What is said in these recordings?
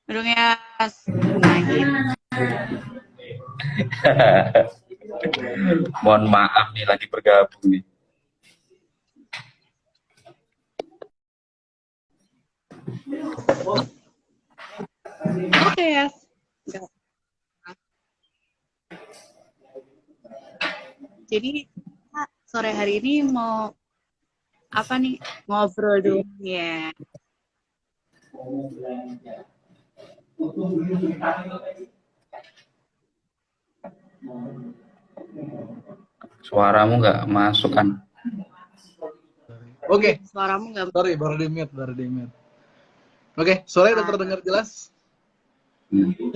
Dong ya, nah gitu. Mohon maaf nih lagi bergabung nih. Oke ya. Jadi kita sore hari ini mau apa nih, ngobrol dong ya. Suaramu nggak masuk kan? Oke, Suaramu nggak? sorry baru di mute. Oke, suaranya udah terdengar jelas?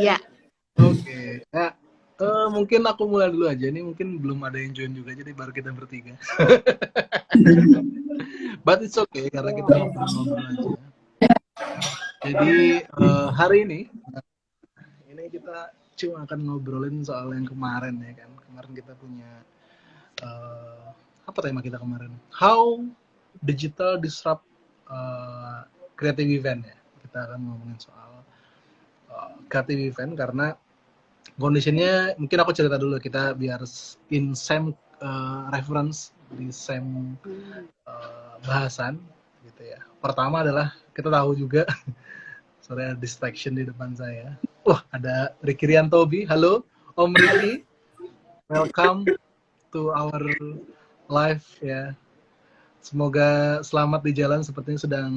Ya. Oke, nah mungkin aku mulai dulu aja. Ini mungkin belum ada yang join juga, jadi baru kita bertiga. But it's okay, karena kita ngobrol-ngobrol aja. Jadi hari ini kita cuma akan ngobrolin soal yang kemarin ya kan. Kemarin kita punya apa tema kita kemarin? How digital disrupt creative event ya. Kita akan ngomongin soal creative event karena kondisinya mungkin aku cerita dulu kita biar in same reference di same bahasan gitu ya. Pertama adalah kita tahu juga sorry ada distraction di depan saya. Wah, ada Ricky Riantobi. Halo, Om Ricky. Welcome to our live ya. Semoga selamat di jalan sepertinya sedang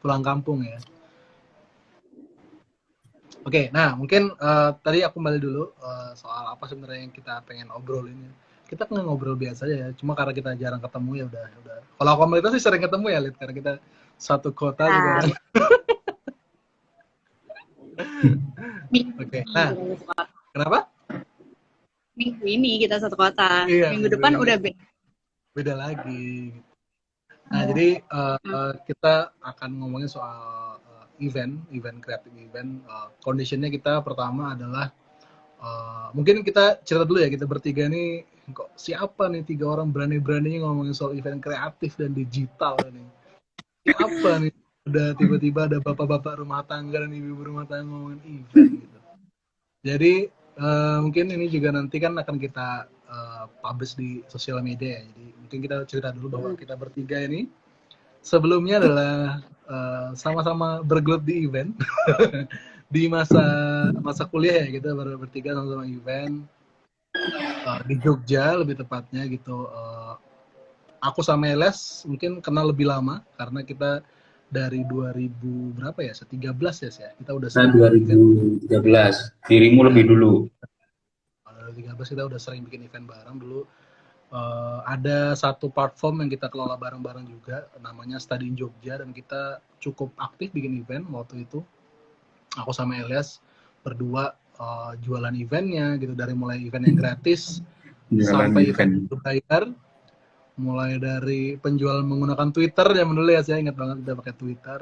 pulang kampung ya. Oke, nah mungkin tadi aku kembali dulu soal apa sebenarnya yang kita pengen obrolin ya. Kita kan ngobrol biasa ya, cuma karena kita jarang ketemu ya udah. Kalau komunitas sih sering ketemu ya, Lid, karena kita satu kota juga. Oke, nah kenapa? Minggu ini kita satu kota. Iya, Minggu depan udah beda lagi. Nah, jadi kita akan ngomongin soal event creative event. Conditionnya kita pertama adalah mungkin kita cerita dulu ya, kita bertiga nih kok siapa nih 3 orang berani-beraninya ngomongin soal event kreatif dan digital nih. Siapa nih udah tiba-tiba ada bapak-bapak rumah tangga dan ibu-ibu rumah tangga ngomongin event gitu. Jadi mungkin ini juga nanti kan akan kita publish di sosial media ya. Jadi mungkin kita cerita dulu bahwa kita bertiga ini sebelumnya adalah sama-sama bergelut di event di masa kuliah ya, kita bertiga sama-sama event di Jogja lebih tepatnya gitu. Aku sama Eles mungkin kenal lebih lama karena kita dari 2000 berapa ya? 13 ya, kita udah Nah, sering bikin event. 2013. Dirimu lebih dulu. 2013 kita udah sering bikin event bareng dulu. Ada satu platform yang kita kelola bareng-bareng juga, namanya Study in Jogja, dan kita cukup aktif bikin event waktu itu. Aku sama Elias berdua jualan eventnya gitu, dari mulai event yang gratis sampai event berbayar, mulai dari penjualan menggunakan Twitter ya dulu ya, saya ingat banget kita pakai Twitter,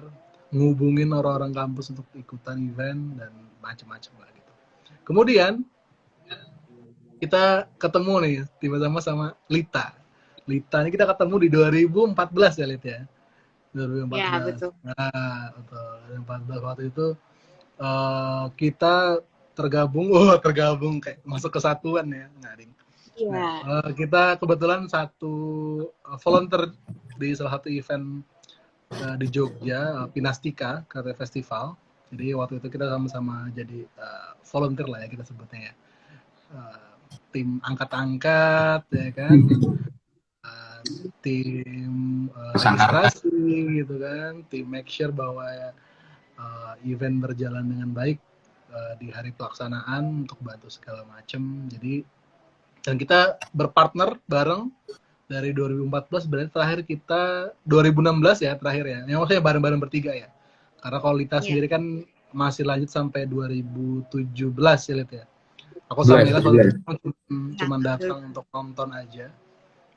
ngubungin orang-orang kampus untuk ikutan event dan macam-macam lah gitu. Kemudian kita ketemu nih tiba-tiba sama Lita ini kita ketemu di 2014 ya, Lit ya. 2014. Ya, betul. Nah, betul. 2014 waktu itu kita tergabung kayak masuk kesatuan ya, ngaring. Iya. Nah, kita kebetulan satu volunteer di salah satu event di Jogja, Pinastika Creative Festival. Jadi waktu itu kita sama-sama jadi volunteer lah ya kita sebutnya ya. Tim angkat-angkat ya kan, tim registrasi gitu kan, tim make sure bahwa event berjalan dengan baik di hari pelaksanaan untuk bantu segala macam. Jadi dan kita berpartner bareng dari 2014, berarti terakhir kita 2016 ya terakhir ya. Yang maksudnya bareng-bareng bertiga ya. Karena kalau Lita sendiri kan masih lanjut sampai 2017 ya, Lit ya. Aku sama Lita cuma datang untuk nonton aja.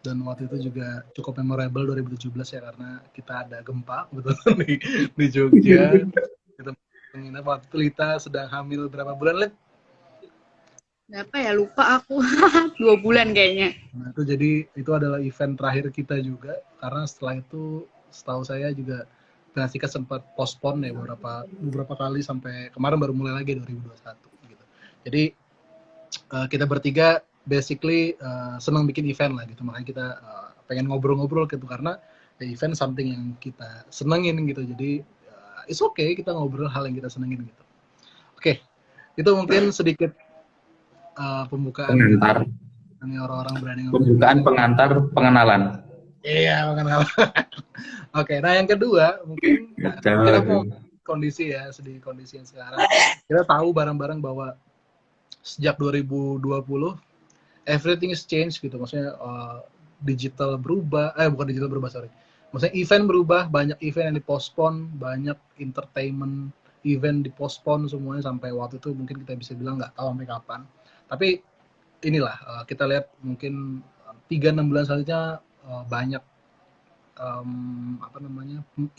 Dan waktu itu juga cukup memorable 2017 ya, karena kita ada gempa betul di Jogja. Kita menginap waktu itu Lita sedang hamil berapa bulan, Lit? Berapa ya, lupa aku. 2 bulan kayaknya. Nah, itu jadi itu adalah event terakhir kita juga, karena setelah itu setahu saya juga Benfica sempat postpone ya beberapa kali sampai kemarin baru mulai lagi 2021 gitu. Jadi kita bertiga basically senang bikin event lah gitu, makanya kita pengen ngobrol-ngobrol gitu karena event something yang kita senengin gitu. Jadi it's okay kita ngobrol hal yang kita senengin gitu. Oke, itu mungkin sedikit pembukaan Pengantar, ini orang-orang berani pembukaan, pengantar, pengenalan. Iya, mengenal. Oke, nah yang kedua mungkin Kacau kita itu. mau kondisi ya, sedih kondisi yang sekarang. Kita tahu bareng-bareng bahwa sejak 2020 everything is change gitu. Maksudnya digital berubah, bukan digital berubah, sorry. Maksudnya event berubah, banyak event yang dipospon, banyak entertainment event dipospon semuanya sampai waktu itu mungkin kita bisa bilang nggak tahu sampai kapan. Tapi inilah kita lihat mungkin 3-6 bulan selanjutnya banyak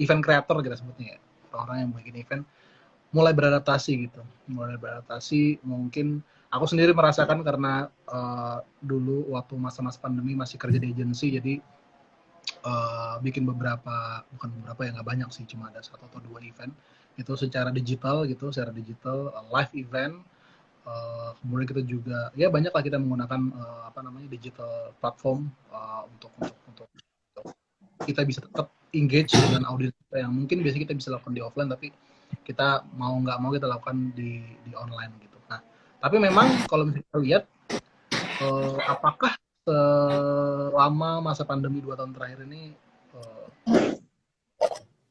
event creator kita sebutnya ya, orang yang bikin event mulai beradaptasi gitu, mungkin aku sendiri merasakan karena dulu waktu masa-masa pandemi masih kerja di agensi, jadi bikin bukan beberapa ya, nggak banyak sih, cuma ada 1 atau 2 event itu secara digital gitu, live event. Kemudian kita juga ya banyak lah kita menggunakan digital platform untuk kita bisa tetap engage dengan audiens kita yang mungkin biasanya kita bisa lakukan di offline, tapi kita mau nggak mau kita lakukan di online gitu. Nah, tapi memang kalau misalnya kita lihat apakah selama masa pandemi 2 tahun terakhir ini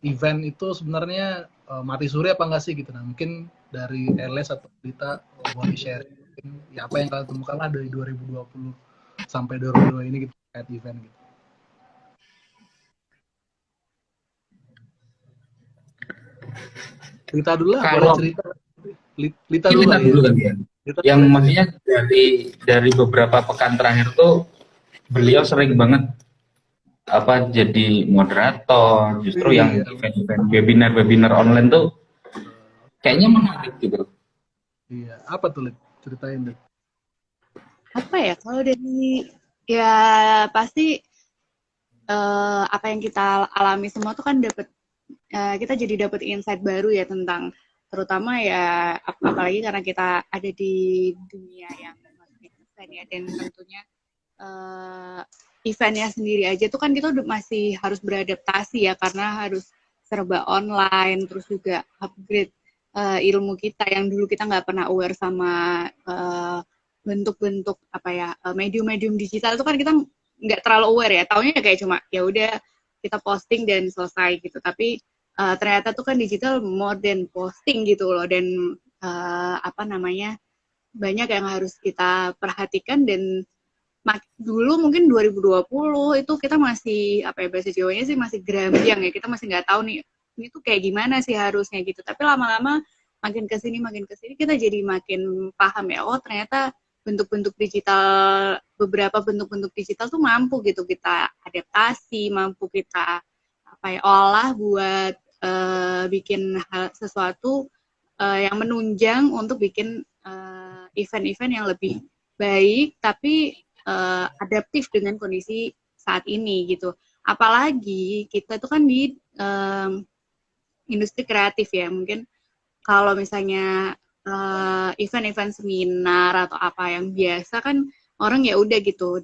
event itu sebenarnya mati suri apa enggak sih gitu. Nah, mungkin dari LS atau Dita boleh share ya apa yang kalian temukan lah dari 2020 sampai 2022 ini gitu terkait event gitu. Lita dulu lah, boleh Kalau cerita. Lita dulu kita lah dulu ya. kan ya. Lita Yang boleh maksudnya dari beberapa pekan terakhir tuh beliau sering banget jadi moderator, justru yang Iya. event-event webinar online tuh kayaknya menarik gitu. Iya, apa tuh Lit? Ceritain deh. Apa ya, kalau dari ya pasti apa yang kita alami semua tuh kan kita jadi dapat insight baru ya tentang terutama ya apalagi karena kita ada di dunia yang event ya, dan tentunya eventnya sendiri aja tuh kan kita masih harus beradaptasi ya karena harus serba online, terus juga upgrade ilmu kita yang dulu kita nggak pernah aware sama bentuk-bentuk medium-medium digital itu kan kita nggak terlalu aware ya, taunya kayak cuma ya udah kita posting dan selesai gitu, tapi ternyata tuh kan digital more than posting gitu loh, dan banyak yang harus kita perhatikan. Dan dulu mungkin 2020 itu kita masih bahasa Jawanya sih masih geramjang ya, kita masih nggak tahu nih ini tuh kayak gimana sih harusnya gitu, tapi lama-lama makin kesini kita jadi makin paham ya, oh ternyata beberapa bentuk-bentuk digital tuh mampu gitu kita adaptasi, mampu kita olah buat bikin sesuatu yang menunjang untuk bikin event-event yang lebih baik tapi adaptif dengan kondisi saat ini gitu. Apalagi kita tuh kan di industri kreatif ya, mungkin kalau misalnya event-event seminar atau apa yang biasa kan orang ya udah gitu,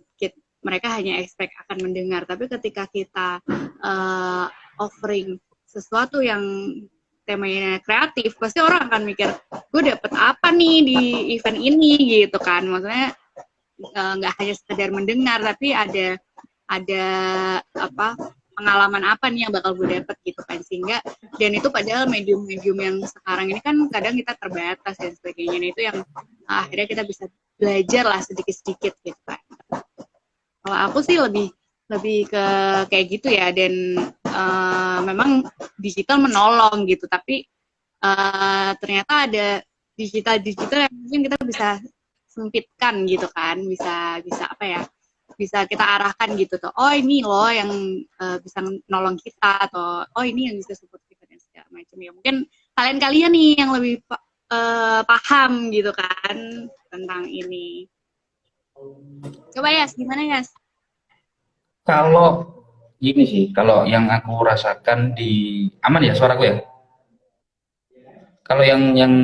mereka hanya expect akan mendengar, tapi ketika kita offering sesuatu yang temanya kreatif, pasti orang akan mikir gue dapet apa nih di event ini gitu kan, maksudnya nggak hanya sekedar mendengar tapi ada pengalaman apa nih yang bakal gue dapet gitu kan, sehingga dan itu padahal medium-medium yang sekarang ini kan kadang kita terbatas dan sebagainya, nah itu yang akhirnya kita bisa belajar lah sedikit-sedikit gitu kan. Kalau aku sih lebih ke kayak gitu ya, dan memang digital menolong gitu, tapi ternyata ada digital yang mungkin kita bisa sempitkan gitu kan, bisa bisa kita arahkan gitu tuh, oh ini loh yang bisa nolong kita, atau oh ini yang bisa support kita dan segala macam ya. Mungkin kalian nih yang lebih paham gitu kan tentang ini. Coba Yas, gimana Yas? Kalau Gini sih, kalau yang aku rasakan di aman ya suaraku ya. Kalau yang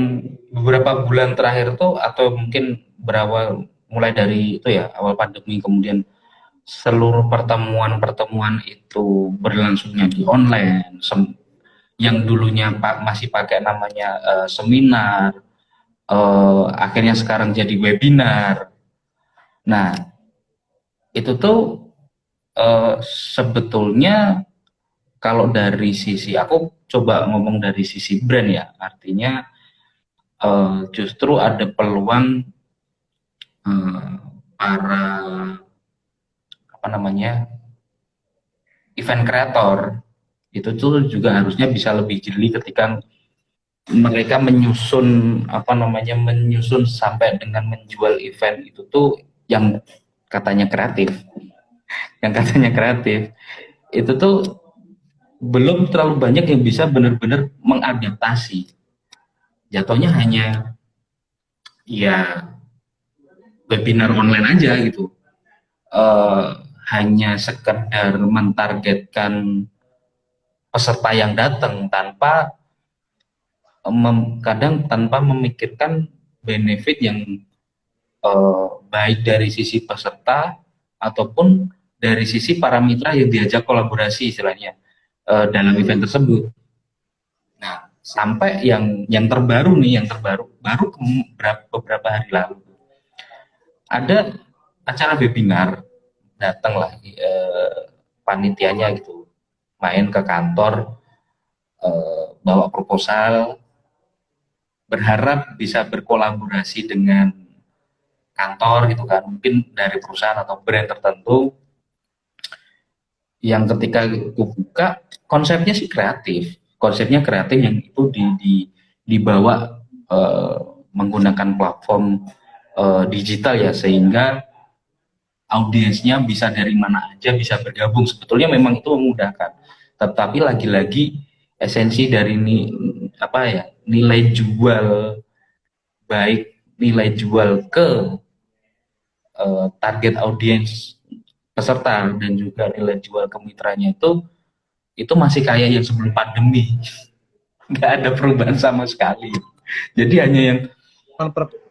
beberapa bulan terakhir tuh atau mungkin berawal mulai dari itu ya awal pandemi kemudian seluruh pertemuan-pertemuan itu berlangsungnya di online. Yang dulunya masih pakai namanya seminar, akhirnya sekarang jadi webinar. Nah, itu tuh sebetulnya kalau dari sisi aku coba ngomong dari sisi brand ya, artinya justru ada peluang eh, para apa namanya event kreator itu tuh juga harusnya bisa lebih jeli ketika mereka menyusun apa namanya menyusun sampai dengan menjual event itu tuh yang katanya kreatif, yang katanya kreatif itu tuh belum terlalu banyak yang bisa benar-benar mengadaptasi. Jatuhnya hanya ya webinar online aja gitu. Eh, hanya sekedar mentargetkan peserta yang datang tanpa kadang tanpa memikirkan benefit yang baik dari sisi peserta ataupun dari sisi para mitra yang diajak kolaborasi istilahnya dalam event tersebut. Nah, sampai yang terbaru nih, yang terbaru baru beberapa hari lalu ada acara webinar, datanglah panitianya gitu, main ke kantor, bawa proposal, berharap bisa berkolaborasi dengan kantor gitu kan, mungkin dari perusahaan atau brand tertentu yang ketika aku buka konsepnya sih kreatif, konsepnya kreatif yang itu dibawa menggunakan platform digital ya sehingga audiensnya bisa dari mana aja bisa bergabung. Sebetulnya memang itu memudahkan, tetapi lagi-lagi esensi dari apa ya nilai jual baik nilai jual ke target audiens peserta dan juga nilai jual ke mitranya itu masih kayak yang sebelum pandemi. Nggak ada perubahan sama sekali. Jadi hanya yang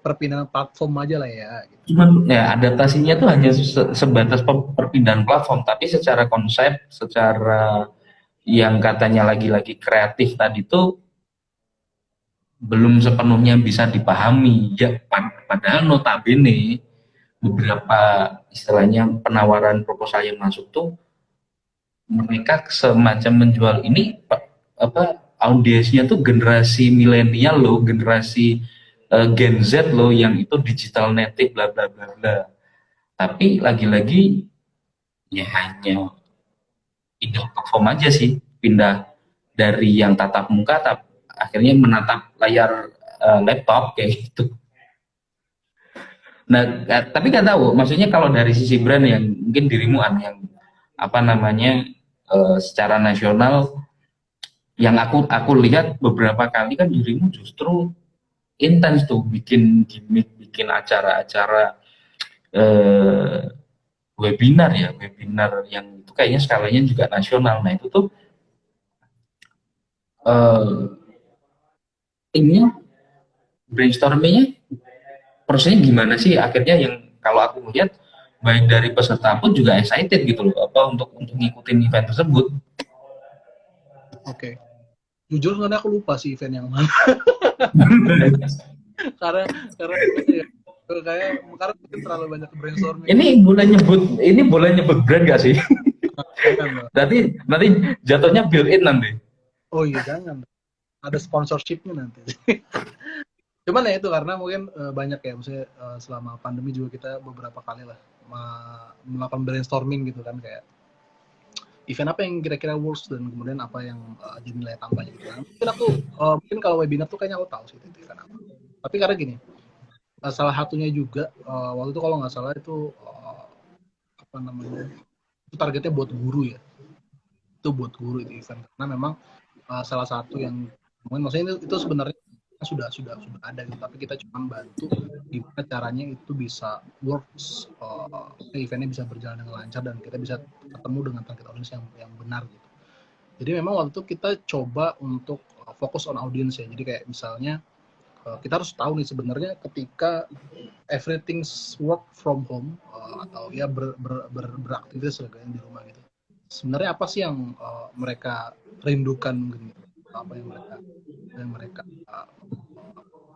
perpindahan platform aja lah ya. cuman ya adaptasinya tuh hanya sebatas perpindahan platform, tapi secara konsep, secara yang katanya lagi-lagi kreatif tadi tuh belum sepenuhnya bisa dipahami. Ya, padahal notabene beberapa istilahnya penawaran proposal yang masuk tuh mereka semacam menjual ini apa audiensnya tuh generasi milenial loh, generasi Gen Z loh yang itu digital native bla bla bla bla. Tapi lagi-lagi ya hanya pindah platform aja sih, pindah dari yang tatap muka akhirnya menatap layar laptop kayak gitu. Nah, tapi nggak tahu, maksudnya kalau dari sisi brand yang mungkin dirimu yang apa namanya secara nasional yang aku lihat beberapa kali kan dirimu justru intens tuh bikin gimmick, bikin acara-acara eh, webinar ya, webinar yang itu kayaknya skalanya juga nasional. Nah itu tuh eh, timnya brainstormingnya prosesnya gimana sih akhirnya yang kalau aku melihat baik dari peserta pun juga excited gitu loh apa untuk ngikutin event tersebut. Oke. Jujur sebenarnya aku lupa sih event yang mana. karena ya, karena mungkin terlalu banyak brainstorming. Ini boleh nyebut brand gak sih? Jangan, nanti jatuhnya built in nanti. oh iya jangan. Ada sponsorshipnya nanti. Cuman ya itu karena mungkin banyak ya, maksudnya selama pandemi juga kita beberapa kali lah melakukan brainstorming gitu kan, kayak event apa yang kira-kira works dan kemudian apa yang jadi nilai tambahnya gitu kan. Mungkin aku mungkin kalau webinar tuh kayaknya aku tahu sih itu event apa. Tapi karena gini, salah satunya juga waktu itu kalau nggak salah itu apa namanya, itu targetnya buat guru ya. Itu buat guru itu event karena memang salah satu yang mungkin maksudnya itu sebenarnya sudah ada gitu, tapi kita cuma bantu gimana caranya itu bisa works, eventnya bisa berjalan dengan lancar dan kita bisa ketemu dengan target audience yang benar gitu. Jadi memang waktu itu kita coba untuk fokus on audience ya. Jadi kayak misalnya kita harus tahu nih sebenarnya ketika everything's work from home, atau ya beraktivitas di rumah gitu. Sebenarnya apa sih yang mereka rindukan gitu? Apa yang mereka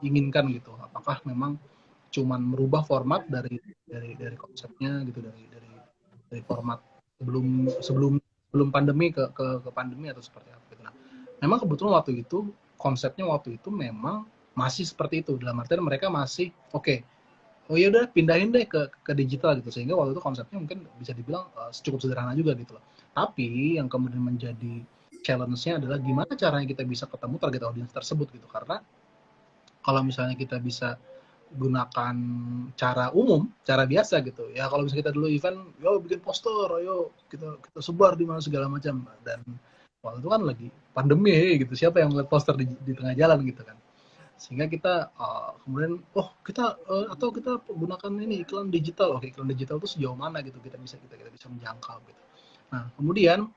inginkan gitu? Apakah memang cuman merubah format dari konsepnya gitu, dari format sebelum pandemi ke pandemi atau seperti apa gitu. Nah, memang kebetulan waktu itu konsepnya memang masih seperti itu, dalam artian mereka masih oh ya udah pindahin deh ke digital gitu, sehingga waktu itu konsepnya mungkin bisa dibilang cukup sederhana juga gitu loh. Tapi yang kemudian menjadi challenge-nya adalah gimana caranya kita bisa ketemu target audience tersebut gitu, karena kalau misalnya kita bisa gunakan cara umum, cara biasa gitu ya, kalau misalnya kita dulu event, yo bikin poster, ayo kita sebar di mana segala macam, dan waktu itu kan lagi pandemi gitu, siapa yang ngeliat poster di tengah jalan gitu kan, sehingga kita kemudian atau kita gunakan ini iklan digital. Oke, iklan digital itu sejauh mana gitu kita bisa menjangkau gitu. Nah, kemudian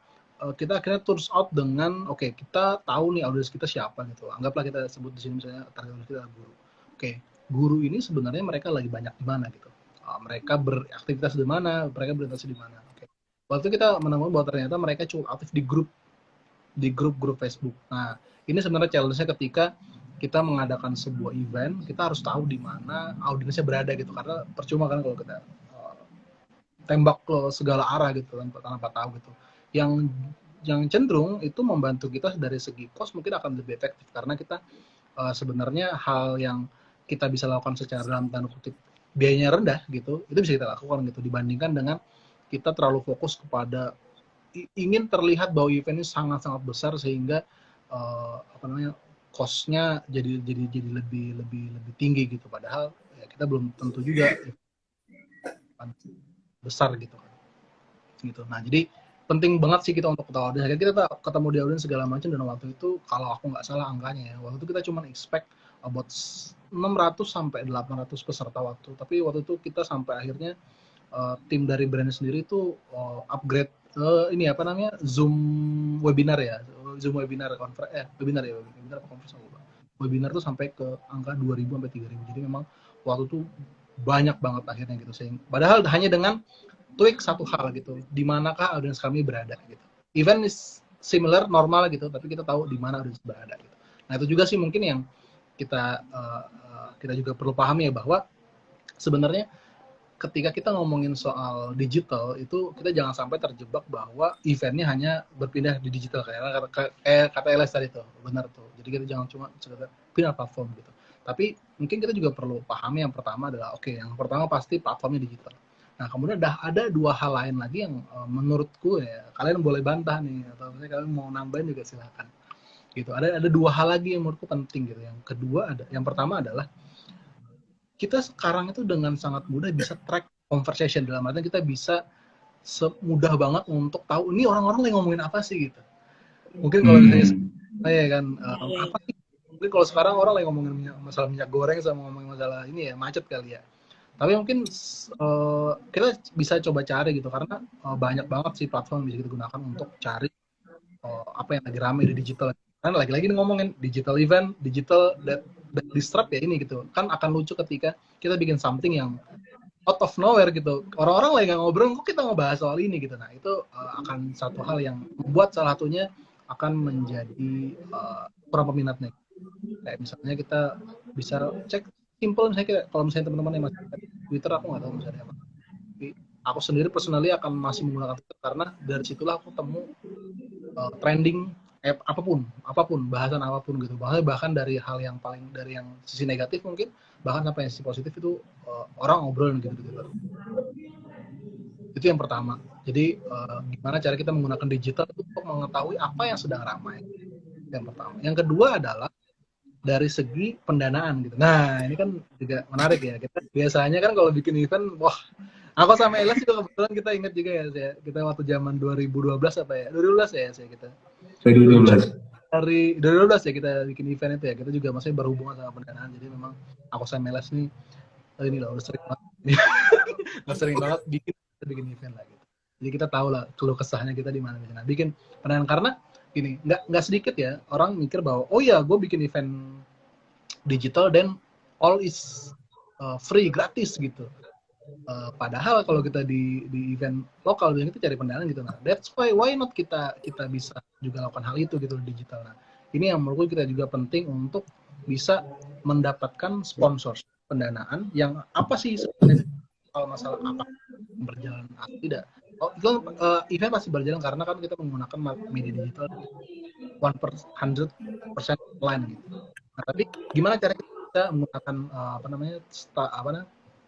kita akhirnya turns out dengan kita tahu nih audiens kita siapa gitu, anggaplah kita sebut di sini misalnya target audiens kita guru. Guru ini sebenarnya mereka lagi banyak di mana gitu, mereka beraktivitas di mana, mereka berinteraksi di mana. Waktu itu kita menemukan bahwa ternyata mereka cukup aktif di grup Facebook. Nah, ini sebenarnya challenge-nya ketika kita mengadakan sebuah event, kita harus tahu di mana audiensnya berada gitu, karena percuma kan kalau kita tembak ke segala arah gitu tanpa tahu gitu. Yang cenderung itu membantu kita dari segi cost mungkin akan lebih efektif, karena kita sebenarnya hal yang kita bisa lakukan secara dalam tanda kutip biayanya rendah gitu, itu bisa kita lakukan gitu, dibandingkan dengan kita terlalu fokus kepada ingin terlihat bahwa event ini sangat-sangat besar sehingga cost-nya jadi lebih tinggi gitu, padahal ya kita belum tentu juga besar gitu. Nah, jadi penting banget sih kita untuk ketahui audiens. Akhirnya kita ketemu di audiens segala macam, dan waktu itu kalau aku nggak salah angkanya ya, waktu itu kita cuma expect about 600 sampai 800 peserta tapi waktu itu kita sampai akhirnya tim dari brand sendiri itu upgrade ini apa namanya, Zoom webinar webinar conference, webinar tuh sampai ke angka 2000 sampai 3000. Jadi memang waktu itu banyak banget akhirnya gitu, padahal hanya dengan tweak satu hal gitu, di manakah audiens kami berada gitu. Event is similar, normal gitu, tapi kita tahu di mana audiens berada gitu. Nah, itu juga sih mungkin yang kita juga perlu pahami ya, bahwa sebenarnya ketika kita ngomongin soal digital itu kita jangan sampai terjebak bahwa eventnya hanya berpindah di digital, kayak kata Elias tadi tuh, benar tuh. Jadi kita jangan cuma sekedar pindah platform gitu. Tapi mungkin kita juga perlu pahami yang pertama adalah yang pertama pasti platformnya digital. Nah, kemudian ada dua hal lain lagi yang menurutku ya, kalian boleh bantah nih, atau misalnya kalian mau nambahin juga silakan. Gitu. Ada dua hal lagi yang menurutku penting gitu. Yang pertama adalah kita sekarang itu dengan sangat mudah bisa track conversation, dalam artian kita bisa semudah banget untuk tahu ini orang-orang lagi ngomongin apa sih gitu. Mungkin kalau misalnya saya kan apa sih? Mungkin kalau sekarang orang lagi ngomongin masalah minyak goreng sama ngomongin masalah ini ya macet kali ya. Tapi mungkin kita bisa coba cari gitu, karena banyak banget sih platform yang bisa kita gunakan untuk cari apa yang lagi rame di digital. Karena lagi-lagi ngomongin digital event, digital that disrupt ya ini gitu. Kan akan lucu ketika kita bikin something yang out of nowhere gitu. Orang-orang lagi nggak ngobrol, kok kita ngebahas soal ini gitu. Nah, itu akan satu hal yang membuat salah satunya akan menjadi kurang peminatnya. Kayak misalnya kita bisa cek simple, misalnya kalau misalnya teman-teman yang masih Twitter, aku nggak tahu misalnya apa. Tapi aku sendiri personally akan masih menggunakan Twitter, karena dari situlah aku temu trending apapun bahasan apapun gitu, bahkan dari hal yang paling dari yang sisi negatif mungkin, bahkan sampai yang sisi positif itu orang ngobrol gitu. Itu yang pertama. Jadi gimana cara kita menggunakan digital untuk mengetahui apa yang sedang ramai, yang pertama. Yang kedua adalah dari segi pendanaan gitu. Nah, ini kan juga menarik ya. Kita biasanya kan kalau bikin event, wah, aku sama Elias juga kebetulan kita ingat juga ya, kita waktu zaman 2012 apa ya? 2012 ya, kita. 2012. dari 2012 ya kita bikin event itu ya. Kita juga masih berhubungan sama pendanaan. Jadi memang aku sama Melas nih ini lah udah sering banget, udah sering banget bikin event lah gitu. Jadi kita tahu lah keluh kesahnya kita di mana. Nah, bikin pendanaan karena gini, nggak sedikit ya orang mikir bahwa oh ya gue bikin event digital dan all is free, gratis gitu. Padahal kalau kita di event lokal biasanya kita cari pendanaan gitu. Nah, that's why not kita bisa juga lakukan hal itu gitu di digital. Nah, ini yang menurutku kita juga penting untuk bisa mendapatkan sponsor pendanaan yang apa sih sebenarnya kalau masalah apa berjalan atau tidak. Oh, itu event pasti berjalan karena kan kita menggunakan media digital 100% online gitu. Nah, tapi gimana cara kita menggunakan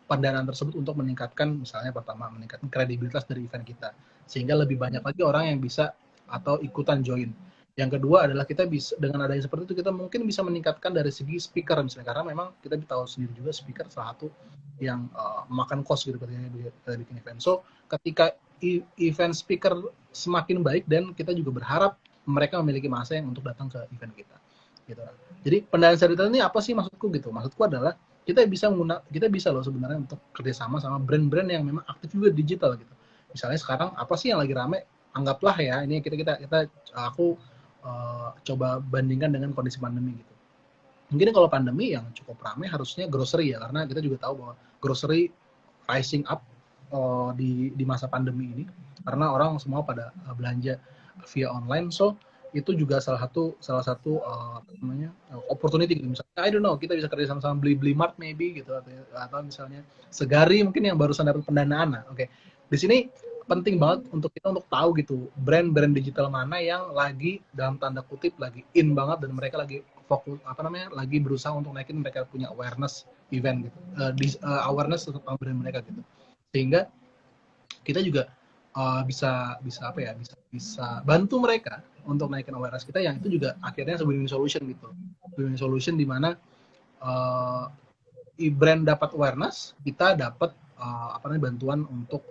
pendanaan tersebut untuk meningkatkan, misalnya pertama meningkatkan kredibilitas dari event kita sehingga lebih banyak lagi orang yang bisa atau ikutan join. Yang kedua adalah kita bisa dengan adanya seperti itu kita mungkin bisa meningkatkan dari segi speaker misalnya, karena memang kita tahu sendiri juga speaker salah satu yang makan cost gitu ketika bikin event. So ketika event speaker semakin baik dan kita juga berharap mereka memiliki masa yang untuk datang ke event kita gitu. Jadi pendanaan digital ini apa sih maksudku gitu? Maksudku adalah kita bisa loh sebenarnya untuk kerjasama sama brand-brand yang memang aktif juga digital gitu. Misalnya sekarang apa sih yang lagi rame? Anggaplah ya ini aku coba bandingkan dengan kondisi pandemi gitu. Mungkin kalau pandemi yang cukup rame harusnya grocery ya, karena kita juga tahu bahwa grocery rising up di masa pandemi ini karena orang semua pada belanja via online. So itu juga salah satu opportunity gitu. Misalnya I don't know, kita bisa kerja sama beli mart maybe gitu atau misalnya Segari mungkin yang barusan dapat pendanaan. Nah, oke. Di sini penting banget untuk kita untuk tahu gitu brand-brand digital mana yang lagi dalam tanda kutip lagi in banget dan mereka lagi fokus lagi berusaha untuk naikin mereka punya awareness event gitu. Awareness tentang brand mereka gitu. Sehingga kita juga bisa bantu mereka untuk naikin awareness kita, yang itu juga akhirnya win-win solution gitu. Win-win solution di mana brand dapat awareness, kita dapat bantuan untuk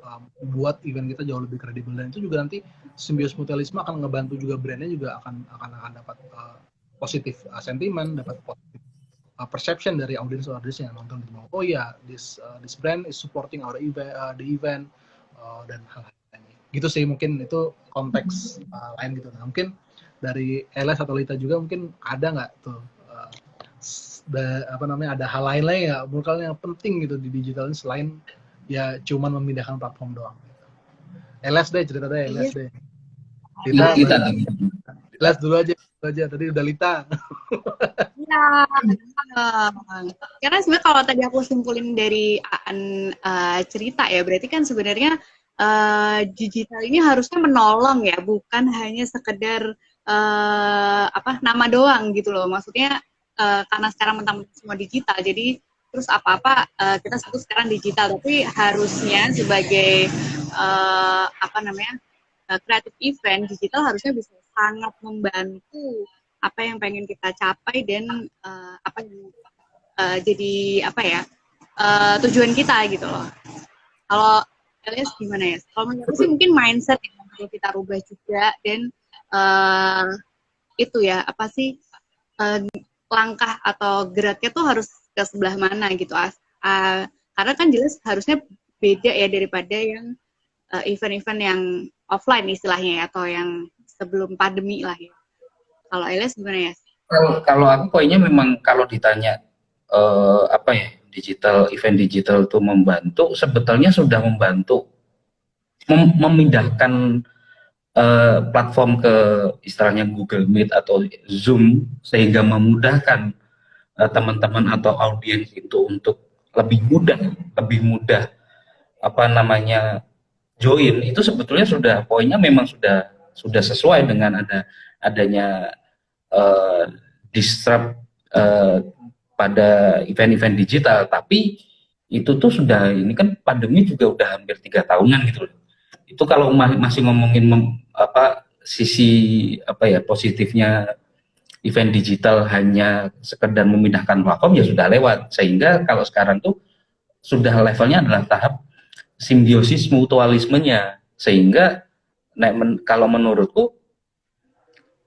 buat event kita jauh lebih kredibel, dan itu juga nanti simbiosis mutualisme akan ngebantu juga brandnya juga akan dapat positif sentiment, dapat positif perception dari audiens yang nonton gitu. Oh ya, this brand is supporting our the event dan hal-hal lainnya. Gitu sih, mungkin itu konteks lain gitu. Nah, mungkin dari Eles atau Lita juga mungkin ada nggak tuh ada hal lain ya menurut yang penting gitu di digital ini selain ya cuman memindahkan platform doang. Eles deh, cerita deh Eles deh. Lita. Eles dulu aja tadi udah Lita. Ya, karena sebenarnya kalau tadi aku simpulin dari cerita ya, berarti kan sebenarnya digital ini harusnya menolong ya, bukan hanya sekedar nama doang gitu loh. Maksudnya karena sekarang mentang-mentang semua digital, jadi terus apa-apa kita sebut sekarang digital, tapi harusnya sebagai creative event digital harusnya bisa sangat membantu apa yang pengen kita capai dan tujuan kita gitu loh. Kalau Elias gimana ya? Kalau menurut sih mungkin mindset yang perlu kita rubah juga, dan langkah atau geraknya tuh harus ke sebelah mana gitu. Karena kan jelas harusnya beda ya daripada yang event-event yang offline istilahnya ya, atau yang sebelum pandemi lah ya. Kalau Elias gimana ya? Kalau aku poinnya memang kalau ditanya event digital itu membantu, sebetulnya sudah membantu memindahkan platform ke istilahnya Google Meet atau Zoom, sehingga memudahkan teman-teman atau audiens itu untuk lebih mudah join. Itu sebetulnya poinnya memang sudah sesuai dengan adanya disrupt pada event-event digital. Tapi itu tuh ini kan pandemi juga udah hampir 3 tahunan gitu loh. Itu kalau masih ngomongin sisi positifnya event digital hanya sekedar memindahkan platform, ya sudah lewat. Sehingga kalau sekarang tuh sudah levelnya adalah tahap simbiosis mutualismenya. Sehingga kalau menurutku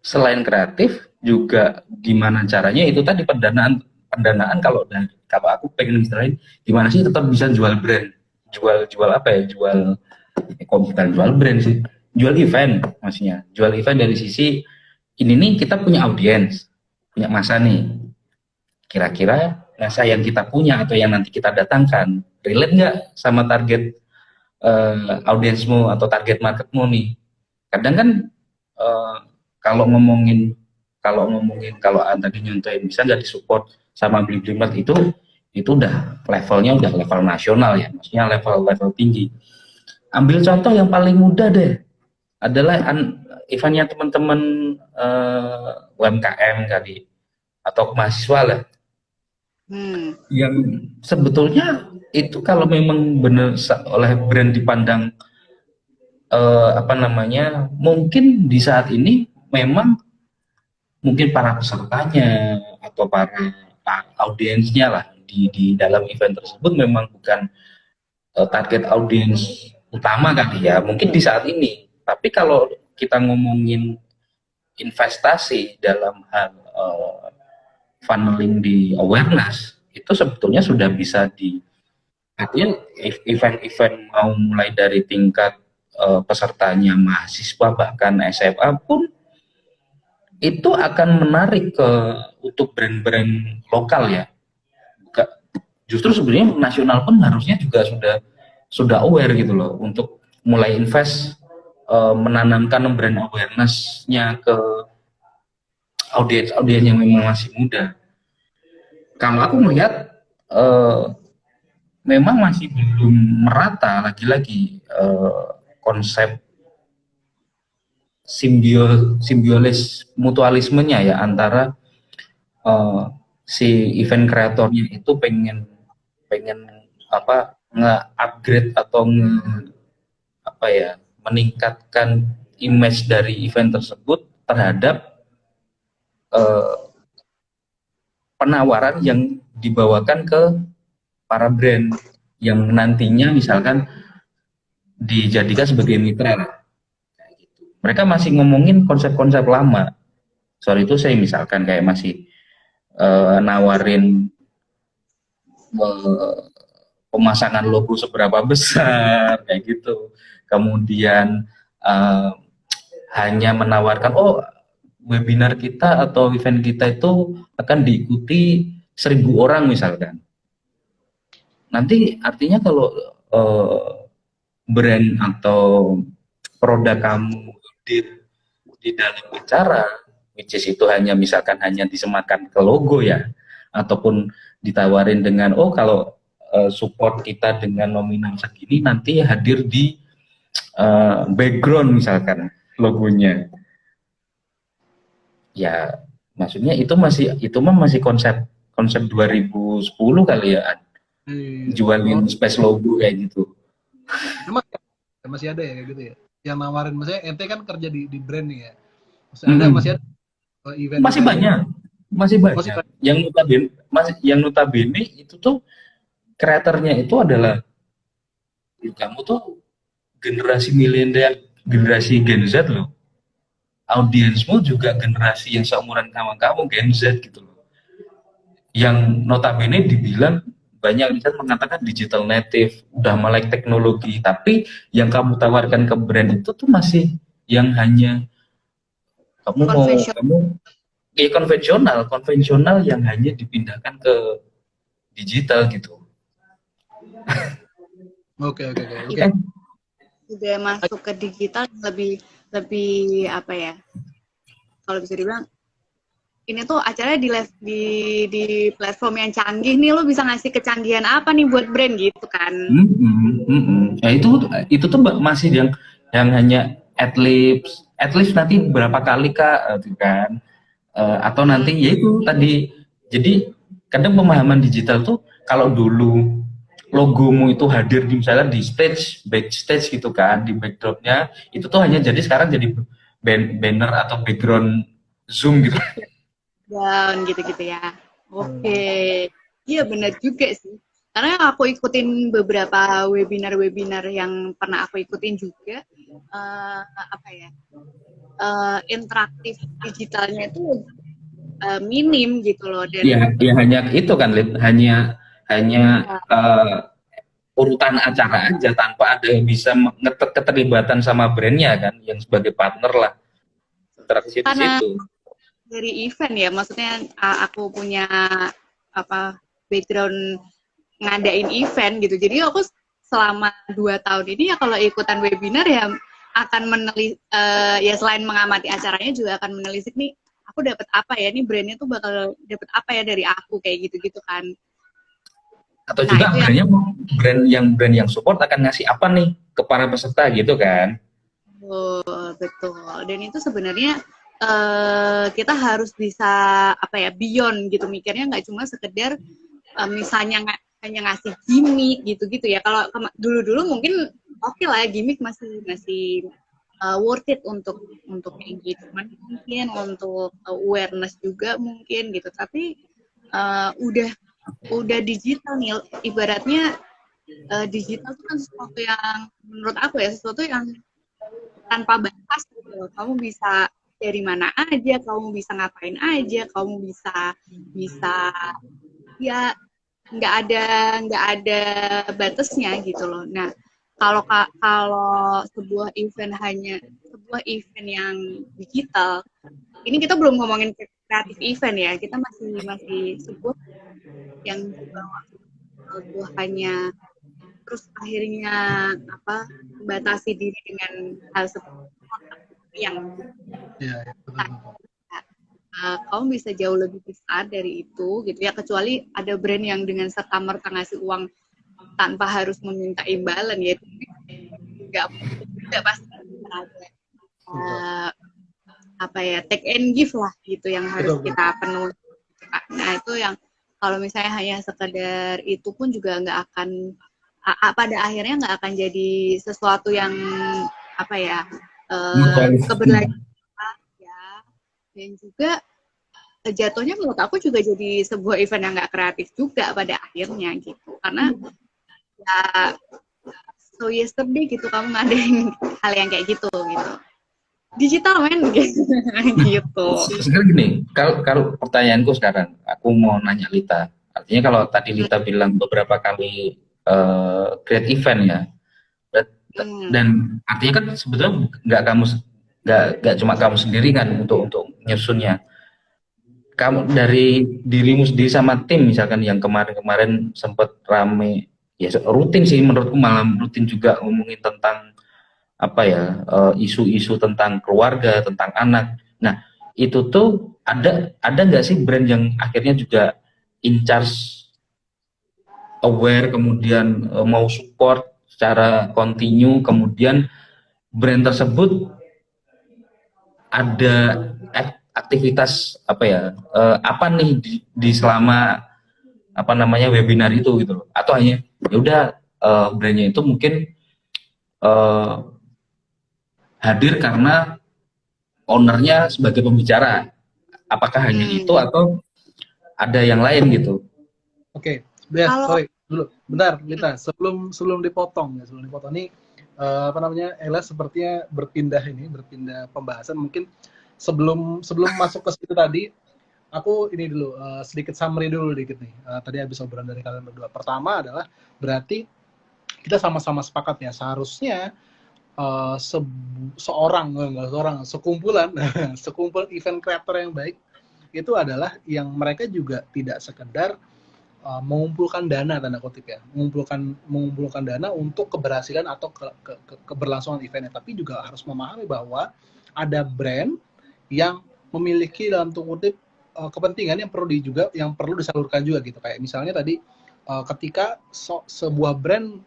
selain kreatif, juga gimana caranya itu tadi pendanaan kalau aku pengen misalain gimana sih tetap bisa jual brand, jual apa ya, bukan jual brand sih, jual event maksudnya, jual event dari sisi ini nih kita punya audiens, punya masa nih, kira-kira masa yang kita punya atau yang nanti kita datangkan relate nggak sama target audiensmu atau target marketmu nih. Kadang kan eh, kalau ngomongin kalau tadi nyontoin bisa nggak disupport sama Blimblingbird itu udah levelnya udah level nasional ya, maksudnya level tinggi. Ambil contoh yang paling mudah deh, adalah eventnya teman-teman UMKM kali atau mahasiswa lah, yang sebetulnya itu kalau memang benar oleh brand dipandang apa namanya, mungkin di saat ini memang mungkin para pesertanya atau para audiensnya lah di dalam event tersebut memang bukan target audiens utama kali ya, mungkin di saat ini. Tapi kalau kita ngomongin investasi dalam hal funneling di awareness, itu sebetulnya sudah bisa artinya event-event mau mulai dari tingkat pesertanya mahasiswa bahkan SMA pun itu akan menarik untuk brand-brand lokal ya. Justru sebenarnya nasional pun harusnya juga sudah aware gitu loh untuk mulai invest menanamkan brand awareness-nya ke audiens yang memang masih muda. Kalau aku melihat memang masih belum merata lagi-lagi konsep simbiosis mutualismenya ya antara si event kreatornya itu pengen apa nge-upgrade atau meningkatkan image dari event tersebut terhadap penawaran yang dibawakan ke para brand yang nantinya misalkan dijadikan sebagai mitra. Mereka masih ngomongin konsep-konsep lama. Soal itu saya misalkan kayak masih nawarin pemasangan logo seberapa besar kayak gitu. Kemudian hanya menawarkan webinar kita atau event kita itu akan diikuti 1.000 orang misalkan. Nanti artinya kalau brand atau produk kamu di dalam acara, which is itu misalkan hanya disematkan ke logo ya, ataupun ditawarin dengan kalau support kita dengan nominal segini nanti hadir di background misalkan logonya. Ya, maksudnya itu masih konsep 2010 kali ya, jualin space logo kayak gitu. Masih ada ya kayak gitu ya, yang nawarin, maksudnya ente kan kerja di brand nih ya, masih ada event masih banyak yang notabene itu tuh kreatornya itu adalah kamu tuh generasi milenial, generasi Gen Z loh, audiensmu juga generasi yang seumuran kamu Gen Z gitu loh, yang notabene dibilang banyak riset mengatakan digital native, udah melek teknologi, tapi yang kamu tawarkan ke brand itu tuh masih yang hanya konvensional yang hanya dipindahkan ke digital gitu. Oke. Udah masuk ke digital lebih apa ya? Kalau bisa dibilang ini tuh acaranya di platform yang canggih nih, lo bisa ngasih kecanggihan apa nih buat brand gitu kan? Ya itu tuh masih yang hanya adlibs nanti berapa kali kak, gitu kan? Atau nanti ya itu tadi. Jadi kadang pemahaman digital tuh kalau dulu logomu itu hadir di misalnya di backstage gitu kan, di backdropnya itu tuh hanya sekarang jadi banner atau background Zoom gitu. Down gitu-gitu ya. Oke. Iya benar juga sih. Karena aku ikutin beberapa webinar yang pernah aku ikutin juga, interaktif digitalnya itu minim gitu loh. Dan Ya, ya hanya itu kan, Lid. Hanya urutan acara aja tanpa ada yang bisa keterlibatan sama brandnya kan, yang sebagai partner lah. Interaksi di karena situ. dari event ya, maksudnya aku punya apa background ngadain event gitu. Jadi aku selama 2 tahun ini ya kalau ikutan webinar ya akan ya selain mengamati acaranya juga akan menelisik nih aku dapat apa ya, nih brandnya tuh bakal dapat apa ya dari aku kayak gitu-gitu kan. Atau Nah juga itu yang brand yang support akan ngasih apa nih ke para peserta gitu kan. betul. Dan itu sebenarnya kita harus bisa apa ya beyond gitu mikirnya, nggak cuma sekedar misalnya hanya ngasih gimmick gitu-gitu ya. Kalau dulu-dulu mungkin oke lah gimmick masih worth it untuk engagement mungkin, untuk awareness juga mungkin gitu. Tapi udah digital nih, ibaratnya digital itu kan sesuatu yang menurut aku ya sesuatu yang tanpa batas gitu. Kamu bisa dari mana aja, kamu bisa ngapain aja, kamu bisa bisa ya nggak ada batasnya gitu loh. Nah kalau sebuah event yang digital, ini kita belum ngomongin kreatif event ya, kita masih sebut yang dibawa hanya terus akhirnya batasi diri dengan hal seperti yang Ya, betul. kamu bisa jauh lebih besar dari itu gitu ya, kecuali ada brand yang dengan serta merta ngasih uang tanpa harus meminta imbalan ya, nggak pasti ada take and give lah gitu yang harus Betul. kita penuhi. Nah itu yang kalau misalnya hanya sekedar itu pun juga nggak akan pada akhirnya nggak akan jadi sesuatu yang keberlanjutan ya. Dan juga jatuhnya menurut aku juga jadi sebuah event yang nggak kreatif juga pada akhirnya gitu, karena ya so yesterday gitu kamu ngadain hal yang kayak gitu digital men gitu. Sekarang gini, kalau pertanyaanku sekarang, aku mau nanya Lita. Artinya kalau tadi Lita bilang beberapa kali create event ya, dan artinya kan sebetulnya nggak cuma kamu sendiri kan untuk nyusunnya. Kamu dari dirimu sendiri sama tim misalkan yang kemarin-kemarin sempat rame, ya rutin sih menurutku, malah rutin juga ngomongin tentang apa ya, isu-isu tentang keluarga, tentang anak. Nah itu tuh ada nggak sih brand yang akhirnya juga in charge, aware, kemudian mau support secara kontinu, kemudian brand tersebut ada aktivitas apa ya, apa nih di selama apa namanya webinar itu gitu loh, atau hanya ya udah brandnya itu mungkin hadir karena ownernya sebagai pembicara, apakah hanya itu atau ada yang lain gitu? Oke, sorry dulu, bentar, Lita, sebelum dipotong nih, Ella sepertinya berpindah pembahasan. Mungkin sebelum masuk ke situ tadi, aku ini dulu sedikit summary dulu dikit nih. Tadi habis obrolan dari kalian berdua. Pertama adalah berarti kita sama-sama sepakat ya, seharusnya sekumpulan sekumpul event creator yang baik itu adalah yang mereka juga tidak sekedar mengumpulkan dana, tanda kutip ya, mengumpulkan dana untuk keberhasilan atau keberlangsungan eventnya, tapi juga harus memahami bahwa ada brand yang memiliki dalam tanda kutip kepentingan yang perlu disalurkan juga gitu. Kayak misalnya tadi ketika sebuah brand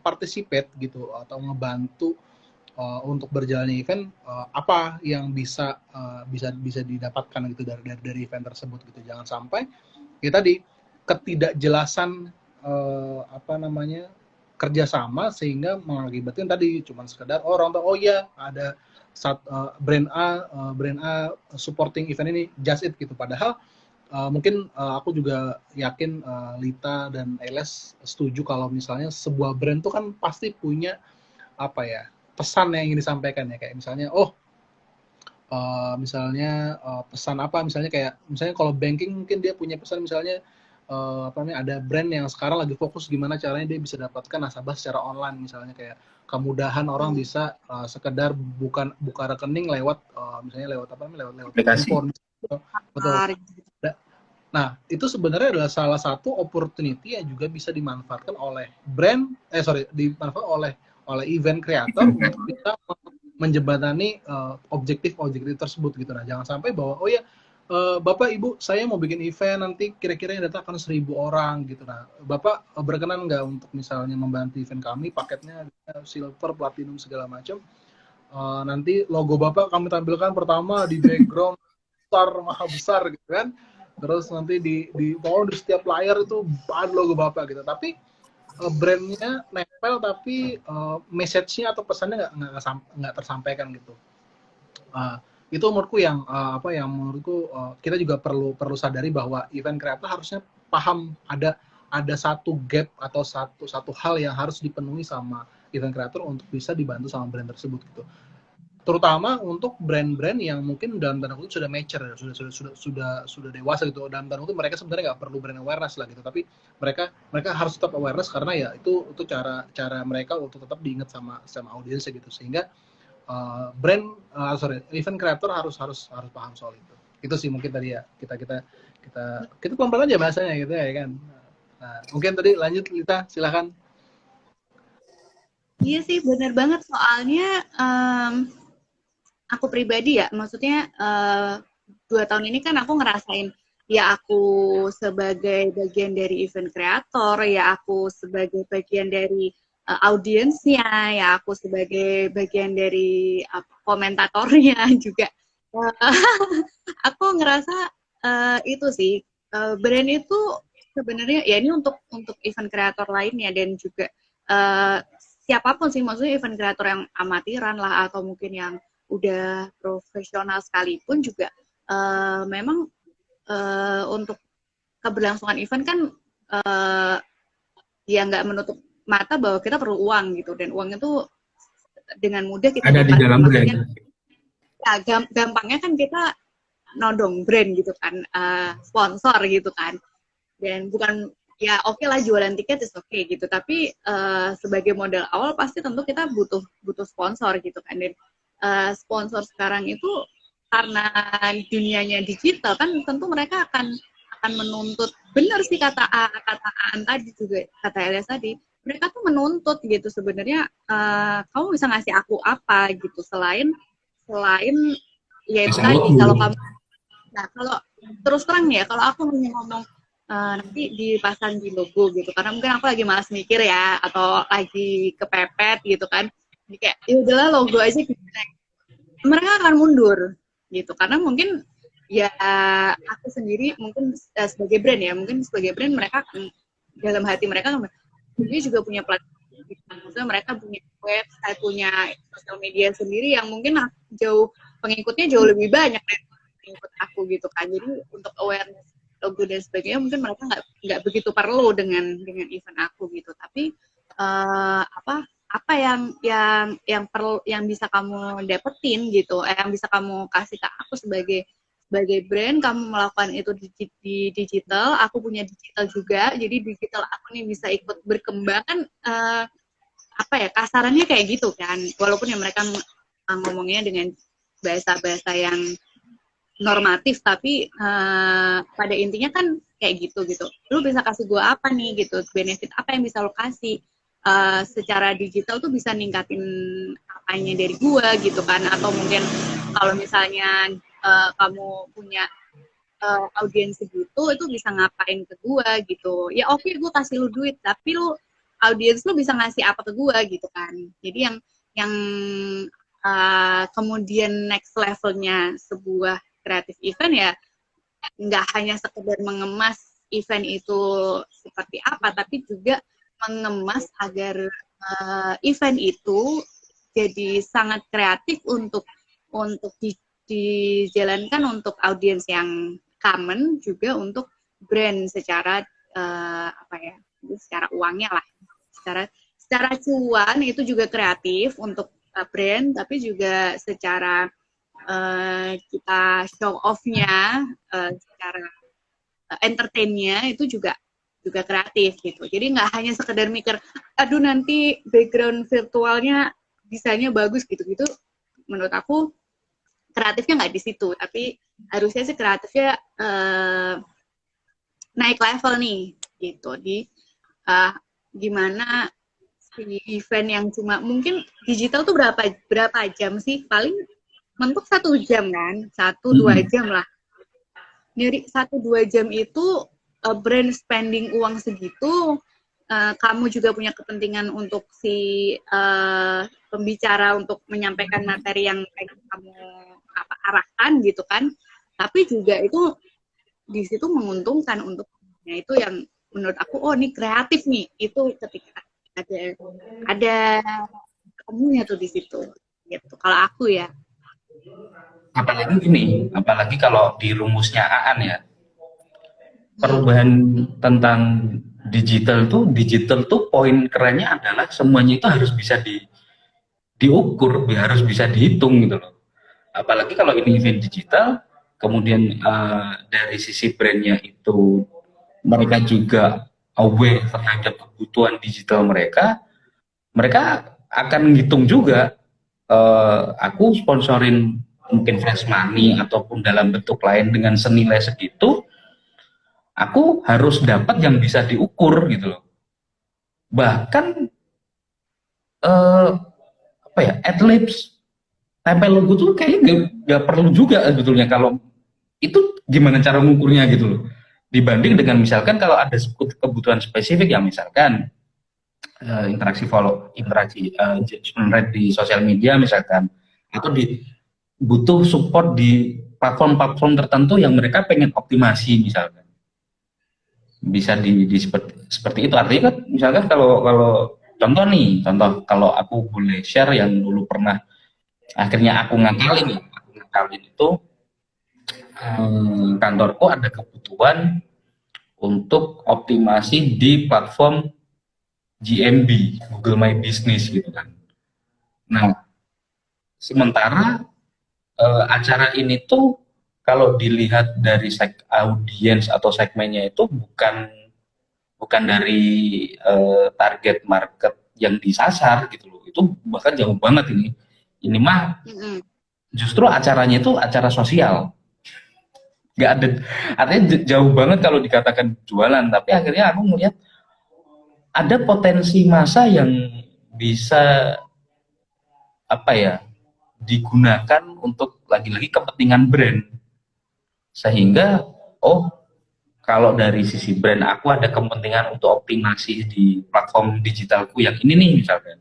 participate gitu atau ngebantu untuk berjalannya event, apa yang bisa didapatkan gitu dari event tersebut gitu. Jangan sampai ya tadi ketidakjelasan kerjasama sehingga mengakibatkan tadi cuma sekedar orang tahu ya ada brand A supporting event ini, just it gitu. Padahal mungkin aku juga yakin Lita dan Eles setuju kalau misalnya sebuah brand itu kan pasti punya pesan yang ingin disampaikan ya, kayak misalnya misalnya pesan apa, misalnya kalau banking mungkin dia punya pesan misalnya apa namanya, ada brand yang sekarang lagi fokus gimana caranya dia bisa dapatkan nasabah secara online, misalnya kayak kemudahan orang bisa sekedar buka rekening lewat misalnya lewat apa namanya, lewat aplikasi. handphone gitu. Betul. Nah, itu sebenarnya adalah salah satu opportunity yang juga bisa dimanfaatkan oleh dimanfaatkan oleh event creator untuk bisa menjembatani objektif-objektif tersebut gitu. Nah, jangan sampai bahwa oh ya Bapak Ibu saya mau bikin event nanti kira-kira yang datang akan 1.000 orang gitu. Nah, Bapak berkenan nggak untuk misalnya membantu event kami, paketnya silver, platinum segala macam. Nanti logo Bapak kami tampilkan pertama di background besar, maha besar gitu kan. Terus nanti di setiap layar itu ada logo Bapak gitu. Tapi brandnya nempel tapi message-nya atau pesannya nggak tersampaikan gitu. Itu menurutku yang menurutku kita juga perlu sadari bahwa event creator harusnya paham ada satu gap atau satu hal yang harus dipenuhi sama event creator untuk bisa dibantu sama brand tersebut gitu. Terutama untuk brand-brand yang mungkin dalam tanda kutip sudah mature, sudah dewasa gitu. Dalam tanda kutip mereka sebenarnya nggak perlu brand awareness lah gitu, tapi mereka harus tetap awareness karena ya itu cara mereka untuk tetap diingat sama audiensnya gitu. Sehingga event creator harus paham soal itu. Itu sih mungkin tadi ya kita pelan-pelan aja bahasanya gitu ya kan. Nah, mungkin tadi lanjut Lita, silakan. Iya sih, benar banget. Soalnya aku pribadi ya, maksudnya 2 tahun ini kan aku ngerasain, ya aku sebagai bagian dari event kreator, ya aku sebagai bagian dari audiensnya, ya aku sebagai bagian dari komentatornya juga. Aku ngerasa itu sih, brand itu sebenarnya ya ini untuk event kreator lainnya dan juga siapapun sih, maksudnya event kreator yang amatiran lah atau mungkin yang udah profesional sekalipun juga memang untuk keberlangsungan event kan ya nggak menutup mata bahwa kita perlu uang gitu, dan uang itu dengan mudah kita Ada di dapat. dalam Maksudnya brand. ya, gampangnya kan kita nodong brand gitu kan, sponsor gitu kan, dan bukan ya oke lah jualan tiket is oke gitu, tapi sebagai modal awal pasti tentu kita butuh sponsor gitu kan. Dan sponsor sekarang itu karena dunianya digital kan tentu mereka akan menuntut, benar sih kata Aan tadi juga, kata Elias tadi, mereka tuh menuntut gitu sebenarnya, kamu bisa ngasih aku apa gitu selain ya itu tadi, kalau kamu, nah kalau terus terang ya, kalau aku ngomong nanti dipasang di logo gitu, karena mungkin aku lagi malas mikir ya, atau lagi kepepet gitu kan, jadi kayak ya udahlah logo aja gitu, mereka akan mundur gitu, karena mungkin ya aku sendiri mungkin sebagai brand ya, mungkin sebagai brand mereka dalam hati mereka dia juga punya platform, maksudnya mereka punya website, punya sosial media sendiri yang mungkin pengikutnya jauh lebih banyak dari pengikut aku gitu kan. Jadi untuk awareness logo dan sebagainya mungkin mereka nggak begitu perlu dengan event aku gitu. Tapi apa yang perlu, yang bisa kamu dapetin gitu, yang bisa kamu kasih ke aku sebagai brand, kamu melakukan itu di digital, aku punya digital juga, jadi digital aku nih bisa ikut berkembang kan, apa ya, kasarannya kayak gitu kan, walaupun yang mereka ngomongnya dengan bahasa-bahasa yang normatif, tapi pada intinya kan kayak gitu. Lu bisa kasih gue apa nih gitu, benefit apa yang bisa lo kasih secara digital tuh, bisa ningkatin apanya dari gue gitu kan, atau mungkin kalau misalnya kamu punya audiens segitu, itu bisa ngapain ke gue gitu. Ya oke, gue kasih lu duit, tapi lu audiens lu bisa ngasih apa ke gue gitu kan. Jadi yang kemudian next levelnya sebuah kreatif event ya nggak hanya sekedar mengemas event itu seperti apa, tapi juga mengemas agar event itu jadi sangat kreatif untuk dijalankan untuk audiens yang common, juga untuk brand secara apa ya, secara uangnya lah, secara cuan itu juga kreatif untuk brand, tapi juga secara kita show off-nya, secara entertain-nya itu juga kreatif gitu. Jadi nggak hanya sekedar mikir, aduh nanti background virtualnya desainnya bagus gitu-gitu. Menurut aku kreatifnya nggak di situ, tapi harusnya sih kreatifnya naik level nih gitu di gimana si event yang cuma mungkin digital tuh berapa jam sih, paling mentok 1 jam kan, 1-2 jam lah. Dari 1-2 jam itu brand spending uang segitu, kamu juga punya kepentingan untuk si pembicara untuk menyampaikan materi yang kamu arahkan gitu kan, tapi juga itu di situ menguntungkan untuknya. Itu yang menurut aku, oh ini kreatif nih, itu ketika ada kamunya tuh di situ gitu kalau aku ya. Apalagi kalau di rumusnya Aan ya, perubahan tentang digital tuh poin kerennya adalah semuanya itu harus bisa diukur, harus bisa dihitung gitu loh. Apalagi kalau ini event digital, kemudian dari sisi brandnya itu mereka juga aware terhadap kebutuhan digital mereka akan ngitung juga, aku sponsorin mungkin flash money ataupun dalam bentuk lain dengan senilai segitu, aku harus dapat yang bisa diukur gitu loh. Bahkan apa ya, adlibs tempel logo tuh kayaknya nggak perlu juga sebetulnya. Kalau itu gimana cara mengukurnya gitu loh, dibanding dengan misalkan kalau ada kebutuhan spesifik yang misalkan interaksi engagement rate di sosial media misalkan, atau butuh support di platform-platform tertentu yang mereka pengen optimasi misalkan, bisa seperti itu. Artinya kan misalkan kalau contoh kalau aku boleh share yang dulu pernah akhirnya aku ngakalin itu, kantorku ada kebutuhan untuk optimasi di platform GMB, Google My Business gitu kan. Nah, sementara acara ini tuh kalau dilihat dari audiens atau segmennya itu bukan dari target market yang disasar gitu loh. Itu bahkan jauh banget ini. Ini mah justru acaranya itu acara sosial. Nggak ada, artinya jauh banget kalau dikatakan jualan, tapi akhirnya aku melihat ada potensi masa yang bisa apa ya, digunakan untuk lagi-lagi kepentingan brand, sehingga oh kalau dari sisi brand aku ada kepentingan untuk optimasi di platform digitalku yang ini nih misalkan,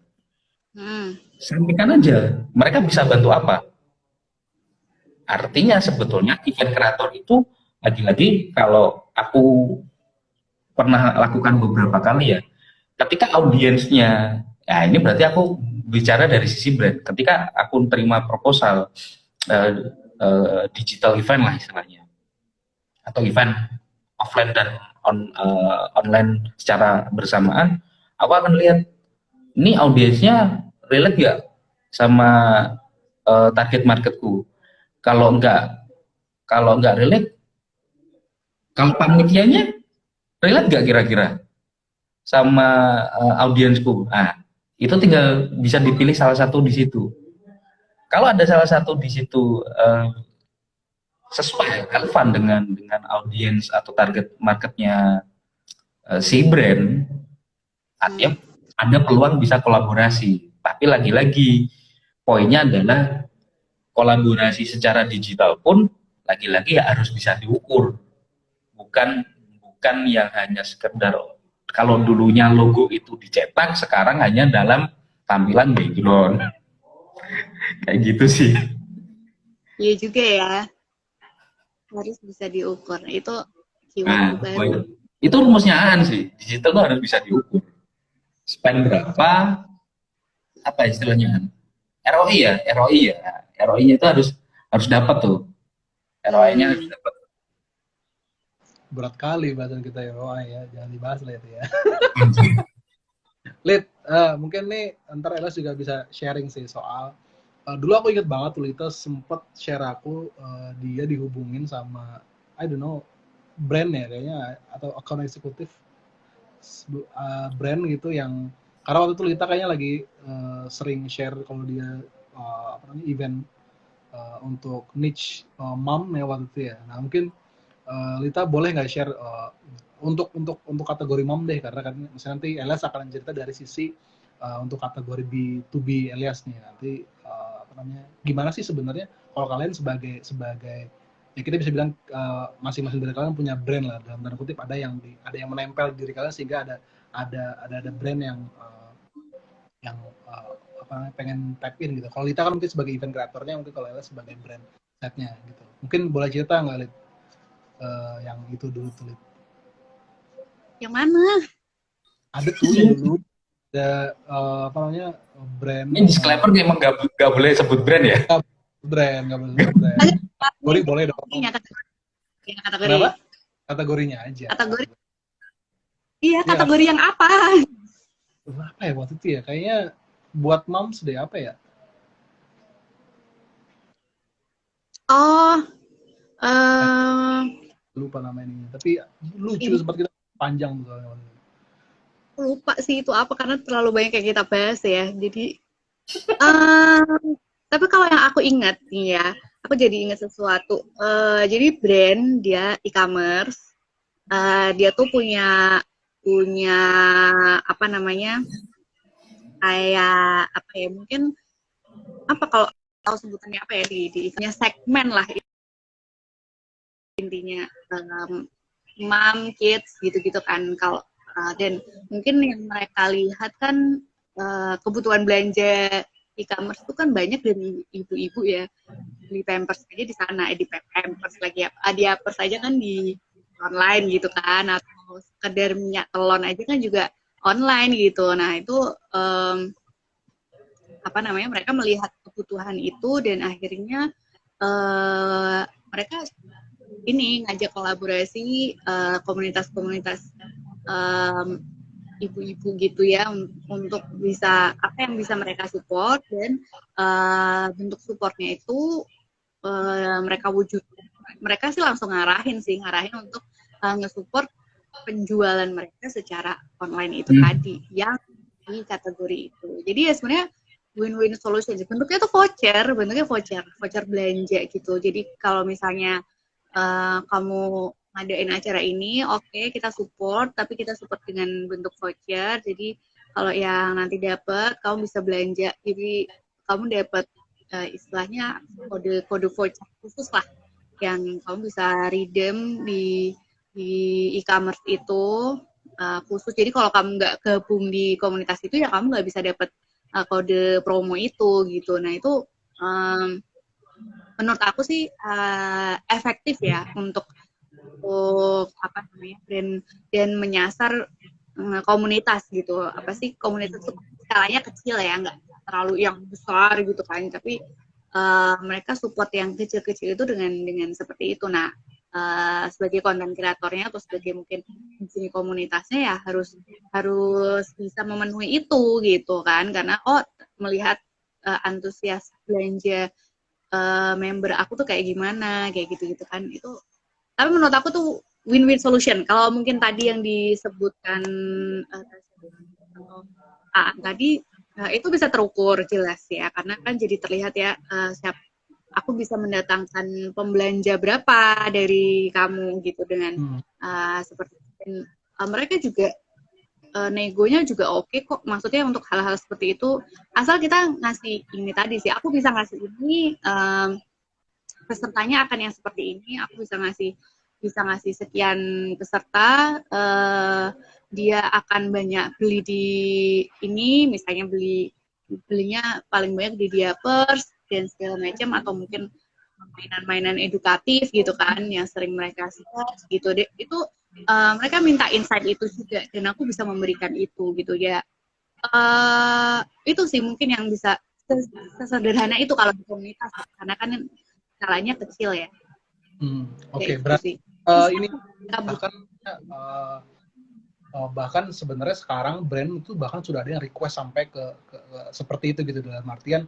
sampaikan aja, mereka bisa bantu apa. Artinya sebetulnya event kreator itu lagi-lagi kalau aku pernah lakukan beberapa kali ya, ketika audiensnya, ya ini berarti aku bicara dari sisi brand, ketika aku terima proposal digital event lah istilahnya, atau event offline dan online secara bersamaan, aku akan lihat ini audiensnya relate gak sama target marketku. Kalau enggak relate, kalau panitianya relate gak kira-kira sama audiensku. Nah, itu tinggal bisa dipilih salah satu di situ. Kalau ada salah satu di situ sesuai relevan dengan audiens atau target marketnya si brand, artinya ada peluang bisa kolaborasi. Tapi lagi-lagi poinnya adalah kolaborasi secara digital pun lagi-lagi ya harus bisa diukur, bukan yang hanya sekedar kalau dulunya logo itu dicetak, sekarang hanya dalam tampilan background. Kayak gitu sih. Iya juga ya, harus bisa diukur. Itu Nah, itu rumusnya Aan sih, digital tuh harus bisa diukur. Spend berapa, apa istilahnya, ROI ya, ROI-nya itu harus dapat tuh, ROI-nya harus dapat. Berat kali bahasan kita ya, ya jangan dibahas lah itu ya. Lid, mungkin nih ntar Elas juga bisa sharing sih soal dulu aku inget banget tuh Lita sempet share aku, dia dihubungin sama I don't know brand ya kayaknya atau account eksekutif brand gitu yang karena waktu itu Lita kayaknya lagi sering share kalau dia apa namanya event untuk niche mom ya waktu itu ya. Nah mungkin Lita boleh nggak share untuk kategori mom deh karena kan misalnya nanti Elias akan cerita dari sisi untuk kategori B2B Elias nih nanti apa namanya gimana sih sebenarnya kalau kalian sebagai sebagai ya kita bisa bilang masing-masing dari kalian punya brand lah dalam tanda kutip ada yang menempel di diri kalian sehingga ada brand yang apa namanya pengen tap in gitu. Kalau Lita kan mungkin sebagai event kreatornya, mungkin kalau Ella sebagai brand setnya gitu. Mungkin boleh cerita nggak Lit yang itu dulu tuh Lit? Yang mana? Ada tuh yang dulu ada apa namanya brand Ini disclaimer emang nggak boleh sebut brand ya? nggak boleh sebut brand. Boleh dong. Kategori. Kenapa? Kategorinya aja. Kategori. Iya, Ya, kategori yang apa? apa ya waktu itu ya? Kayaknya buat moms deh apa ya? Oh, Lupa namanya. Tapi lucu sempat kita panjang tuh. lupa sih itu apa karena terlalu banyak yang kita bahas ya. Jadi, tapi kalau yang aku ingat nih ya, aku jadi ingat sesuatu. Jadi brand dia e-commerce, dia tuh punya punya apa namanya kayak apa ya mungkin apa kalau tahu sebutannya apa ya di punya segmen lah intinya mom kids gitu-gitu kan kalau dan mungkin yang mereka lihat kan kebutuhan belanja e-commerce itu kan banyak dari ibu-ibu ya beli pampers aja di sana di pampers lagi di pampers aja kan di online gitu kan atau sekedar minyak telon aja kan juga online gitu nah itu apa namanya mereka melihat kebutuhan itu dan akhirnya mereka ini ngajak kolaborasi komunitas-komunitas ibu-ibu gitu ya untuk bisa apa yang bisa mereka support dan bentuk supportnya itu mereka sih langsung ngarahin untuk nge-support penjualan mereka secara online itu tadi yang di kategori itu. Jadi ya sebenarnya win-win solution. Bentuknya tuh voucher belanja gitu. Jadi kalau misalnya kamu ngadain acara ini, oke, kita support, tapi kita support dengan bentuk voucher. Jadi kalau yang nanti dapat, kamu bisa belanja. Jadi kamu dapat istilahnya kode voucher khusus lah, yang kamu bisa redeem di e-commerce itu khusus. Jadi kalau kamu nggak gabung di komunitas itu, ya kamu nggak bisa dapat kode promo itu gitu. Nah itu menurut aku sih efektif ya untuk apa namanya dan menyasar komunitas gitu apa sih komunitas itu skalanya kecil ya nggak terlalu yang besar gitu kan tapi mereka support yang kecil-kecil itu dengan seperti itu nah sebagai konten kreatornya atau sebagai mungkin di sini komunitasnya ya harus bisa memenuhi itu gitu kan karena melihat antusias belanja member aku tuh kayak gimana kayak gitu kan itu tapi menurut aku tuh win-win solution kalau mungkin tadi yang disebutkan tadi itu bisa terukur jelas ya karena kan jadi terlihat ya aku bisa mendatangkan pembelanja berapa dari kamu gitu dengan seperti mereka juga negonya juga oke kok maksudnya untuk hal-hal seperti itu asal kita ngasih ini tadi sih aku bisa ngasih ini pesertanya akan yang seperti ini aku bisa ngasih sekian peserta dia akan banyak beli di ini misalnya belinya paling banyak di diapers dan segala macam atau mungkin mainan-mainan edukatif gitu kan yang sering mereka suka gitu deh itu mereka minta insight itu juga dan aku bisa memberikan itu gitu ya itu sih mungkin yang bisa sesederhana itu kalau di komunitas karena kan skalanya kecil ya. Oke, berarti ini bahkan sebenarnya sekarang brand itu bahkan sudah ada yang request sampai ke seperti itu gitu dalam artian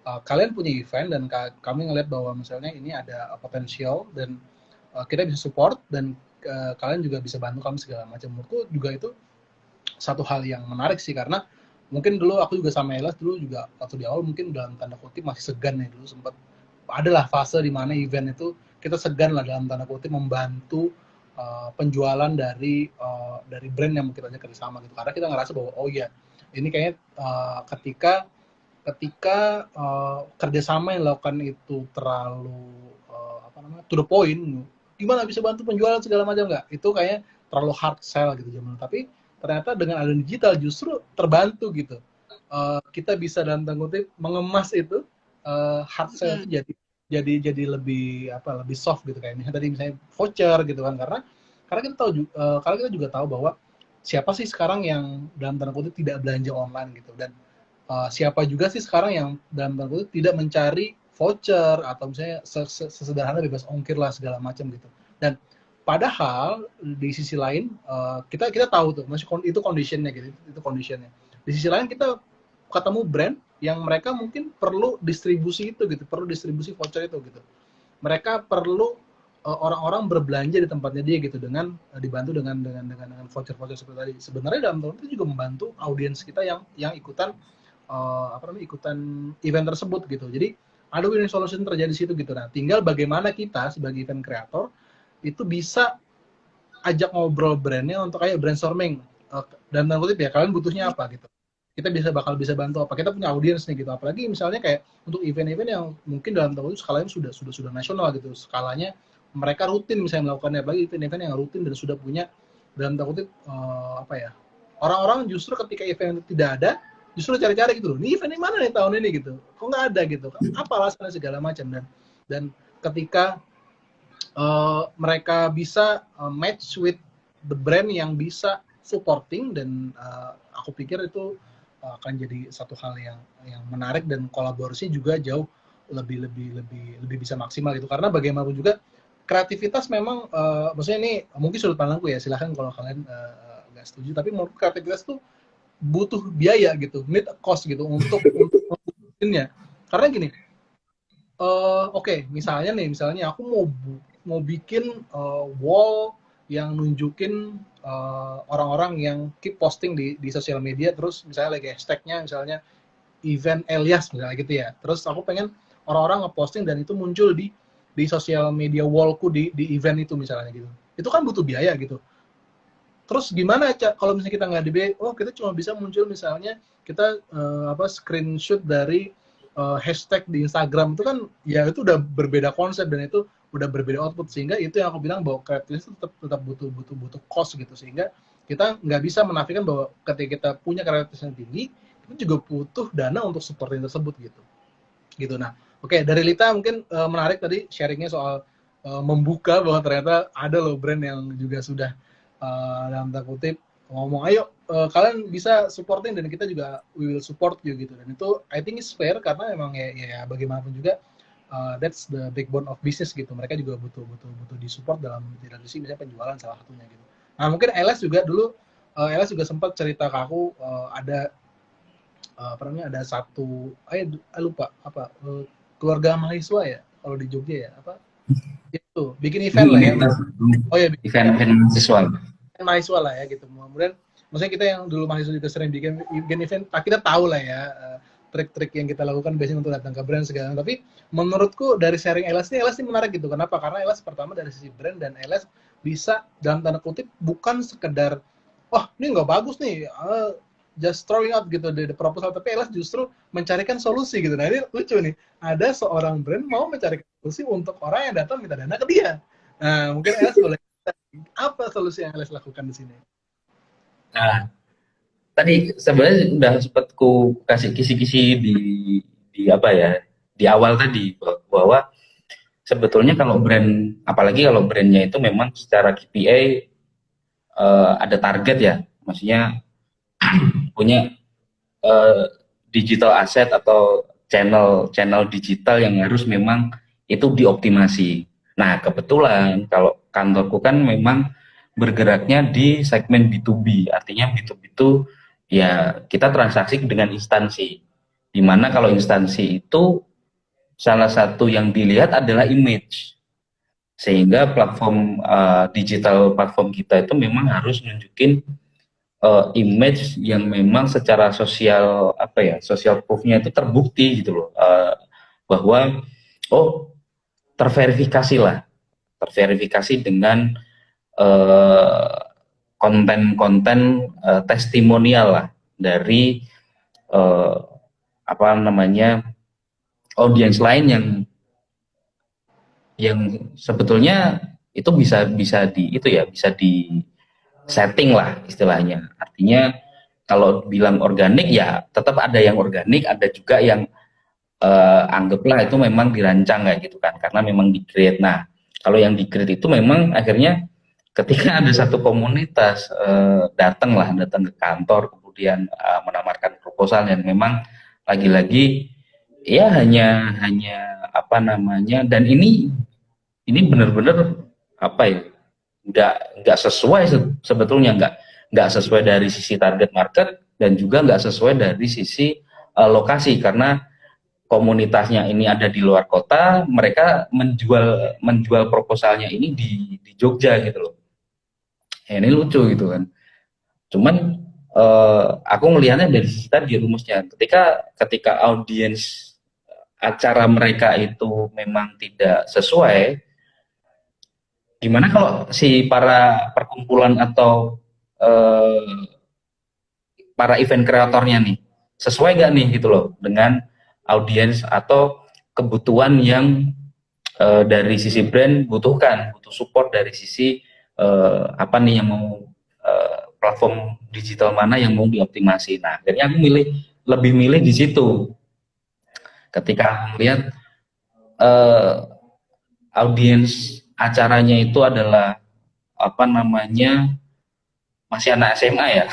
kalian punya event dan kami ngeliat bahwa misalnya ini ada potensial dan kita bisa support dan kalian juga bisa bantu kami segala macam. Menurutku juga itu satu hal yang menarik sih, karena mungkin dulu aku juga sama Elas dulu juga waktu di awal mungkin dalam tanda kutip masih segan nih, dulu sempat adalah fase di mana event itu kita segan lah dalam tanda kutip membantu penjualan dari brand yang kita ajak kerjasama gitu, karena kita ngerasa bahwa oh iya ini kayaknya ketika kerjasama yang dilakukan itu terlalu to the point, gimana bisa bantu penjualan segala macam, nggak, itu kayaknya terlalu hard sell gitu zaman. Tapi ternyata dengan ada digital justru terbantu gitu. Kita bisa dalam tanda kutip mengemas itu hard sell itu jadi lebih soft gitu, kayak misalnya voucher gitu kan, karena kita tahu karena kita juga tahu bahwa siapa sih sekarang yang dalam tanda kutip tidak belanja online gitu, dan siapa juga sih sekarang yang dalam tanda kutip tidak mencari voucher atau misalnya sesederhana bebas ongkir lah segala macam gitu. Dan padahal di sisi lain kita tahu tuh masih itu conditionnya gitu, itu conditionnya. Di sisi lain kita ketemu brand yang mereka mungkin perlu distribusi itu gitu, perlu distribusi voucher itu gitu. Mereka perlu orang-orang berbelanja di tempatnya dia gitu, dengan dibantu dengan voucher-voucher seperti tadi. Sebenarnya dalam tahun itu juga membantu audiens kita yang ikutan ikutan event tersebut gitu. Jadi ada winning solution terjadi di situ gitu. Nah, tinggal bagaimana kita sebagai event creator itu bisa ajak ngobrol brandnya untuk kayak brainstorming dan tanda kutip ya, kalian butuhnya apa gitu. Kita bakal bisa bantu apa. Kita punya audiens nih gitu. Apalagi misalnya kayak untuk event-event yang mungkin dalam tahun itu skalanya sudah nasional gitu. Skalanya mereka rutin misalnya melakukannya, apalagi event-event yang rutin dan sudah punya dalam tanda kutip orang-orang justru ketika event itu tidak ada, justru cari-cari gitu loh, ini event yang mana nih tahun ini gitu, kok nggak ada gitu, apa alasannya segala macam. Dan ketika mereka bisa match with the brand yang bisa supporting, dan aku pikir itu akan jadi satu hal yang menarik, dan kolaborasi juga jauh lebih bisa maksimal gitu. Karena bagaimanapun juga kreativitas memang maksudnya ini mungkin sudut pandangku ya, silahkan kalau kalian nggak setuju, tapi menurut kreativitas tuh butuh biaya gitu, need a cost gitu untuk bikinnya. Karena gini, misalnya aku mau bikin wall yang nunjukin orang-orang yang keep posting di sosial media, terus misalnya lagi hashtagnya misalnya event Elias misalnya gitu ya, terus aku pengen orang-orang ngeposting dan itu muncul di sosial media wallku di event itu misalnya gitu. Itu kan butuh biaya gitu. Terus gimana kalau misalnya kita nggak kita cuma bisa muncul misalnya kita screenshot dari hashtag di Instagram, itu kan ya itu udah berbeda konsep dan itu udah berbeda output, sehingga itu yang aku bilang bahwa kreativitas tetap butuh cost gitu, sehingga kita nggak bisa menafikan bahwa ketika kita punya kreativitas yang tinggi, itu juga butuh dana untuk supporting tersebut gitu. Nah, dari Lita mungkin menarik tadi sharingnya soal membuka bahwa ternyata ada loh brand yang juga sudah dalam tanda kutip ngomong ayo kalian bisa supporting dan kita juga we will support you gitu. Dan itu I think is fair, karena memang ya bagaimanapun juga that's the backbone of business gitu. Mereka juga butuh disupport dalam sisi misalnya penjualan salah satunya gitu. Nah, mungkin Elas juga dulu sempat cerita ke aku ada ada satu lupa keluarga mahasiswa ya kalau di Jogja ya, itu bikin event lah ya. Event mahasiswa lah ya gitu. Kemudian maksudnya kita yang dulu mahasiswa juga sering bikin event, kita tahu lah ya trik-trik yang kita lakukan biasanya untuk datang ke brand segala. Tapi menurutku dari sharing Elas ini menarik gitu. Kenapa? Karena Elas pertama dari sisi brand, dan Elas bisa dalam tanda kutip bukan sekedar ini nggak bagus nih just throwing out gitu the proposal, tapi Elas justru mencarikan solusi gitu. Nah, ini lucu nih, ada seorang brand mau mencari solusi untuk orang yang datang minta dana ke dia. Nah, mungkin Elas boleh apa solusi yang Elas lakukan di sini? Nah, tadi sebenarnya udah sempat ku kasih kisi-kisi di awal tadi, bahwa sebetulnya kalau brand, apalagi kalau brandnya itu memang secara KPI ada target ya, maksudnya punya digital asset atau channel digital yang harus memang itu dioptimasi. Nah, kebetulan kalau kantorku kan memang bergeraknya di segmen B2B, artinya B2B itu ya kita transaksi dengan instansi. Dimana kalau instansi itu salah satu yang dilihat adalah image, sehingga platform digital platform kita itu memang harus nunjukin image yang memang secara sosial apa ya, sosial proof-nya itu terbukti gitu loh, bahwa oh terverifikasi lah, terverifikasi dengan eh, konten-konten testimonial lah dari eh, apa namanya audiens lain yang sebetulnya itu bisa bisa di itu ya bisa di setting lah istilahnya. Artinya kalau bilang organik ya tetap ada yang organik, ada juga yang anggaplah itu memang dirancang kayak gitu kan, karena memang di-create. Nah, kalau yang di-create itu memang akhirnya ketika ada satu komunitas datang ke kantor, kemudian menawarkan proposal yang memang lagi-lagi ya hanya apa namanya, dan ini benar-benar apa ya, nggak sesuai sebetulnya, nggak sesuai dari sisi target market dan juga nggak sesuai dari sisi lokasi, karena komunitasnya ini ada di luar kota, mereka menjual proposalnya ini di Jogja gitu loh. Ya, ini lucu gitu kan. Cuman aku melihatnya dari sisi tadi rumusnya, ketika audiens acara mereka itu memang tidak sesuai, gimana kalau si para perkumpulan atau eh, para event kreatornya nih sesuai gak nih gitu loh dengan audiens atau kebutuhan yang dari sisi brand butuh support dari sisi apa nih yang mau platform digital mana yang mau dioptimasi. Nah, akhirnya aku lebih milih di situ. Ketika aku melihat audiens acaranya itu adalah apa namanya masih anak SMA ya,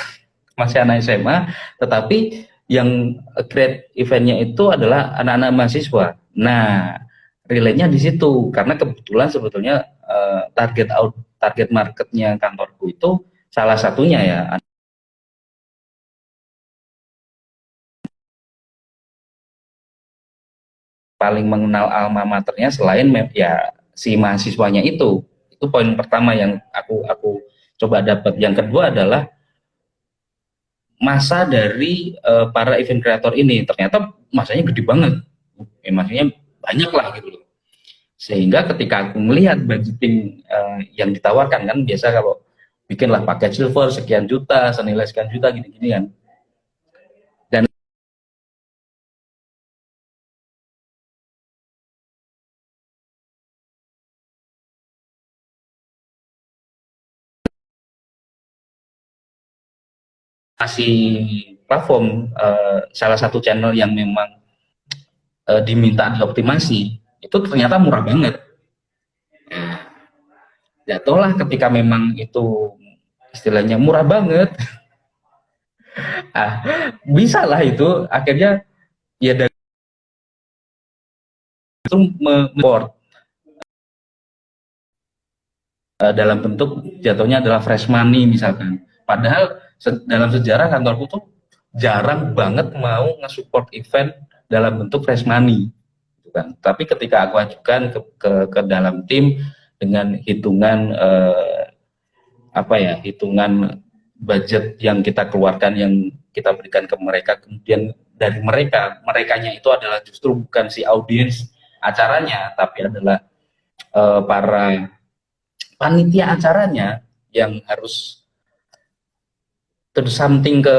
masih anak SMA, tetapi yang create eventnya itu adalah anak-anak mahasiswa. Nah, relate-nya di situ karena kebetulan sebetulnya target marketnya kantorku itu salah satunya ya paling mengenal alma maternya selain ya si mahasiswanya itu poin pertama yang aku coba dapat. Yang kedua adalah masa dari para event creator ini, ternyata masanya gede banget, masanya banyak lah gitu loh, sehingga ketika aku melihat budgeting yang ditawarkan, kan biasa kalau bikinlah paket silver sekian juta, senilai sekian juta gini-gini kan, dan kasih platform salah satu channel yang memang diminta dioptimasi itu ternyata murah banget. Jatuhlah ketika memang itu istilahnya murah banget, ah, bisa lah itu akhirnya ya dari itu memport dalam bentuk jatuhnya adalah fresh money misalkan. Padahal dalam sejarah kantorku tuh jarang banget mau nge-support event dalam bentuk fresh money, gitu kan. Tapi ketika aku ajukan ke dalam tim dengan hitungan apa ya, hitungan budget yang kita keluarkan, yang kita berikan ke mereka, kemudian dari merekanya itu adalah justru bukan si audiens acaranya, tapi adalah para panitia acaranya yang harus to do something ke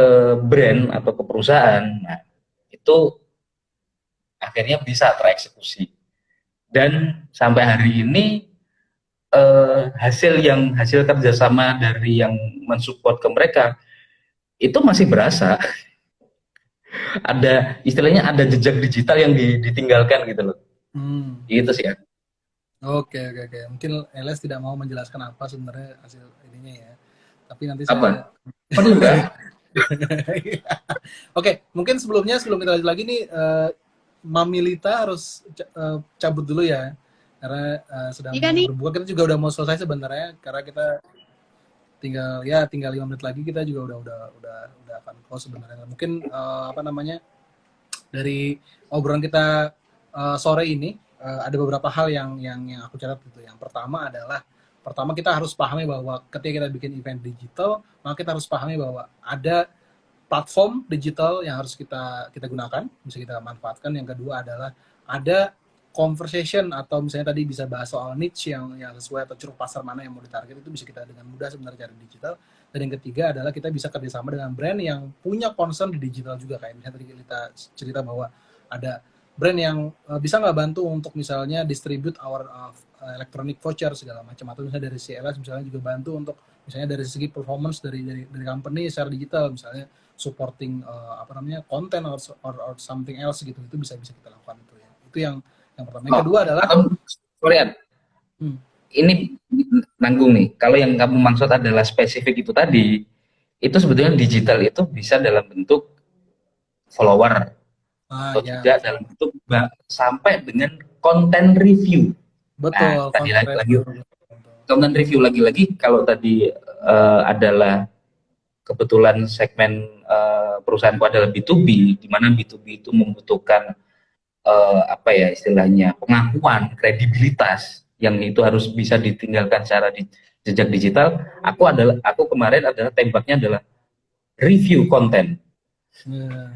brand atau ke perusahaan. Nah, itu akhirnya bisa tereksekusi. Dan sampai hari ini hasil kerjasama dari yang mensupport ke mereka itu masih berasa. Ada istilahnya ada jejak digital yang ditinggalkan gitu loh. Gitu sih ya. Oke, oke, oke. Mungkin LS tidak mau menjelaskan apa sebenarnya hasil ininya ya. Tapi nanti Apa? saya... Perlu nggak? Oke, mungkin sebelum kita lanjut lagi nih, Mami Lita harus cabut dulu ya. Karena sedang berbuka. Kita juga udah mau selesai sebenarnya. Karena kita tinggal 5 menit lagi kita juga udah akan close sebenarnya. Mungkin apa namanya, dari obrolan kita sore ini ada beberapa hal yang aku catat gitu. Yang pertama kita harus pahami bahwa ketika kita bikin event digital, maka kita harus pahami bahwa ada platform digital yang harus kita gunakan, bisa kita manfaatkan. Yang kedua adalah ada conversation atau misalnya tadi bisa bahas soal niche yang sesuai atau ceruk pasar mana yang mau ditarget, itu bisa kita dengan mudah sebenarnya cari digital. Dan yang ketiga adalah kita bisa kerjasama dengan brand yang punya concern di digital juga, kayak misalnya tadi kita cerita bahwa ada brand yang bisa nggak bantu untuk misalnya distribute our electronic voucher segala macam, atau misalnya dari CLS misalnya juga bantu untuk misalnya dari segi performance dari company secara digital, misalnya supporting konten or something else gitu, itu bisa kita lakukan itu ya. Itu yang pertama. Yang kedua adalah Florian, ini nanggung nih. Kalau yang kamu maksud adalah spesifik itu tadi, itu sebetulnya digital itu bisa dalam bentuk follower atau juga dalam bentuk sampai dengan konten review. Betul. Nah, tadi lagi konten review lagi kalau tadi adalah kebetulan segmen perusahaanku adalah B2B, di mana B2B itu membutuhkan istilahnya pengakuan, kredibilitas yang itu harus bisa ditinggalkan secara di jejak digital. Aku kemarin adalah tembaknya adalah review konten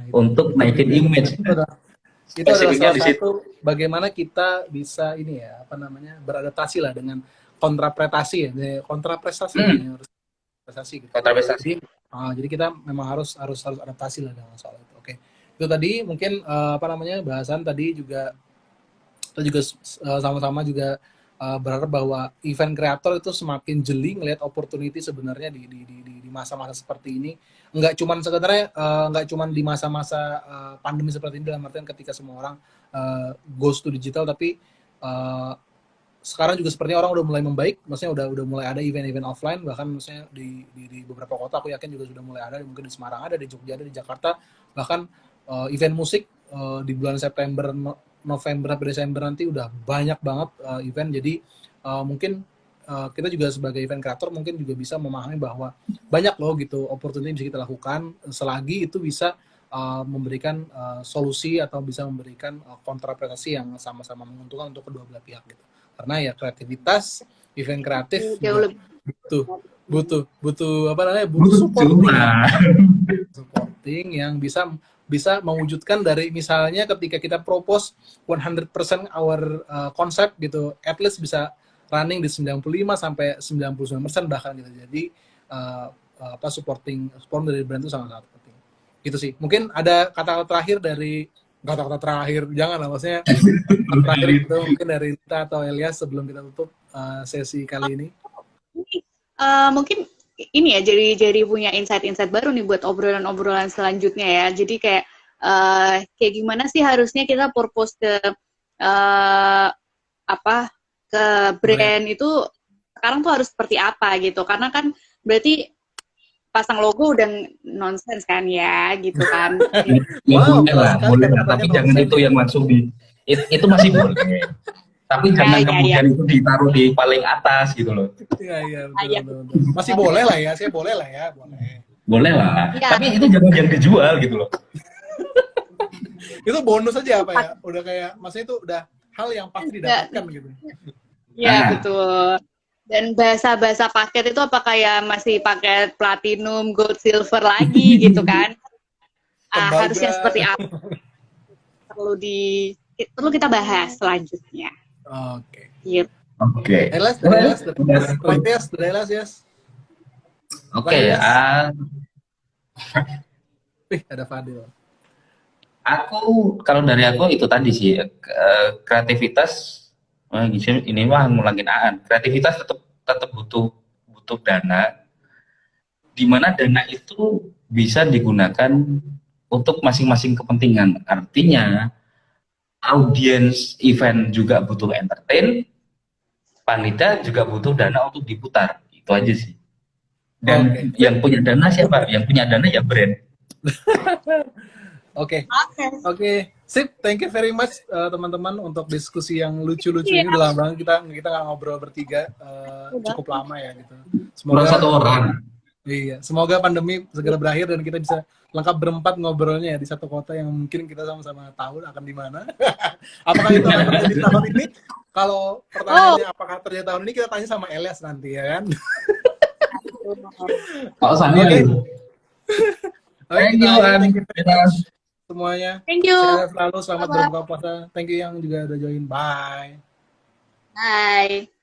untuk naikin image. Itu adalah salah satu bagaimana kita bisa beradaptasi lah dengan kontraprestasi gitu. Kontraprestasi. Jadi kita memang harus adaptasi lah dengan soal itu. Oke. Itu tadi mungkin bahasan tadi juga kita juga sama-sama juga berharap bahwa event creator itu semakin jeli ngelihat opportunity sebenarnya di masa-masa seperti ini. Nggak cuman di masa-masa pandemi seperti ini, dalam artian ketika semua orang goes to digital, tapi sekarang juga sepertinya orang udah mulai membaik, maksudnya udah mulai ada event-event offline, bahkan maksudnya di beberapa kota aku yakin juga sudah mulai ada, mungkin di Semarang ada, di Jogja ada, di Jakarta, bahkan event musik di bulan September, November sampai Desember nanti udah banyak banget event. Jadi mungkin kita juga sebagai event creator mungkin juga bisa memahami bahwa banyak loh gitu opportunity yang bisa kita lakukan selagi itu bisa memberikan solusi atau bisa memberikan kontraprestasi yang sama-sama menguntungkan untuk kedua belah pihak gitu. Karena ya kreativitas, event kreatif butuh supporting yang bisa mewujudkan dari misalnya ketika kita propose 100% our konsep gitu, at least bisa running di 95 sampai 99% bahkan gitu. Jadi supporting dari brand itu sangat penting. Gitu sih. Mungkin ada kata-kata terakhir jangan lah, maksudnya terakhir itu mungkin dari Rita atau Elias sebelum kita tutup sesi kali ini. Mungkin ini ya, jadi punya insight baru nih buat obrolan selanjutnya ya. Jadi kayak gimana sih harusnya kita purpose ke brand itu sekarang tuh harus seperti apa gitu. Karena kan berarti pasang logo udah nonsense kan ya gitu kan. Boleh lah, tapi jangan itu yang langsung itu masih boleh. Tapi jangan kemudian itu ditaruh di paling atas gitu loh. Iya, betul. Masih boleh lah ya, saya boleh lah ya, boleh. Boleh lah, ya. Tapi itu jangan yang dijual gitu loh. Itu bonus aja ya? Udah kayak, maksudnya itu udah hal yang pasti didapatkan gitu. Iya, betul. Dan bahasa paket itu apa kayak masih paket platinum, gold, silver lagi gitu kan? Harusnya seperti apa? Perlu kita bahas selanjutnya. Oke. Yep. Oke. Elias. Oke. Ada Fadil. Kalau dari aku itu tadi sih, kreativitas. Ini mah ngulangin Aan. Kreativitas tetap butuh dana, di mana dana itu bisa digunakan untuk masing-masing kepentingan. Artinya audiens event juga butuh entertain, panitia juga butuh dana untuk diputar. Itu aja sih. Dan yang punya dana siapa? Yang punya dana ya brand. Oke. Sip, thank you very much teman-teman untuk diskusi yang lucu-lucu ini. Udah lama banget kita nggak ngobrol bertiga, cukup lama ya gitu. Semoga satu orang. Iya, semoga pandemi segera berakhir dan kita bisa lengkap berempat ngobrolnya ya di satu kota yang mungkin kita sama-sama tahu akan di mana. Apakah itu akan terjadi tahun ini? Kalau pertanyaannya apakah terjadi tahun ini, kita tanya sama Elias nanti ya kan. Pak Sanil. Oke. Oke, Thank kita you, akhiri. An. Thank you very much semuanya. Thank you. Sehat selalu, selamat Bye-bye. berbuka puasa. Thank you yang juga udah join. Bye. Bye.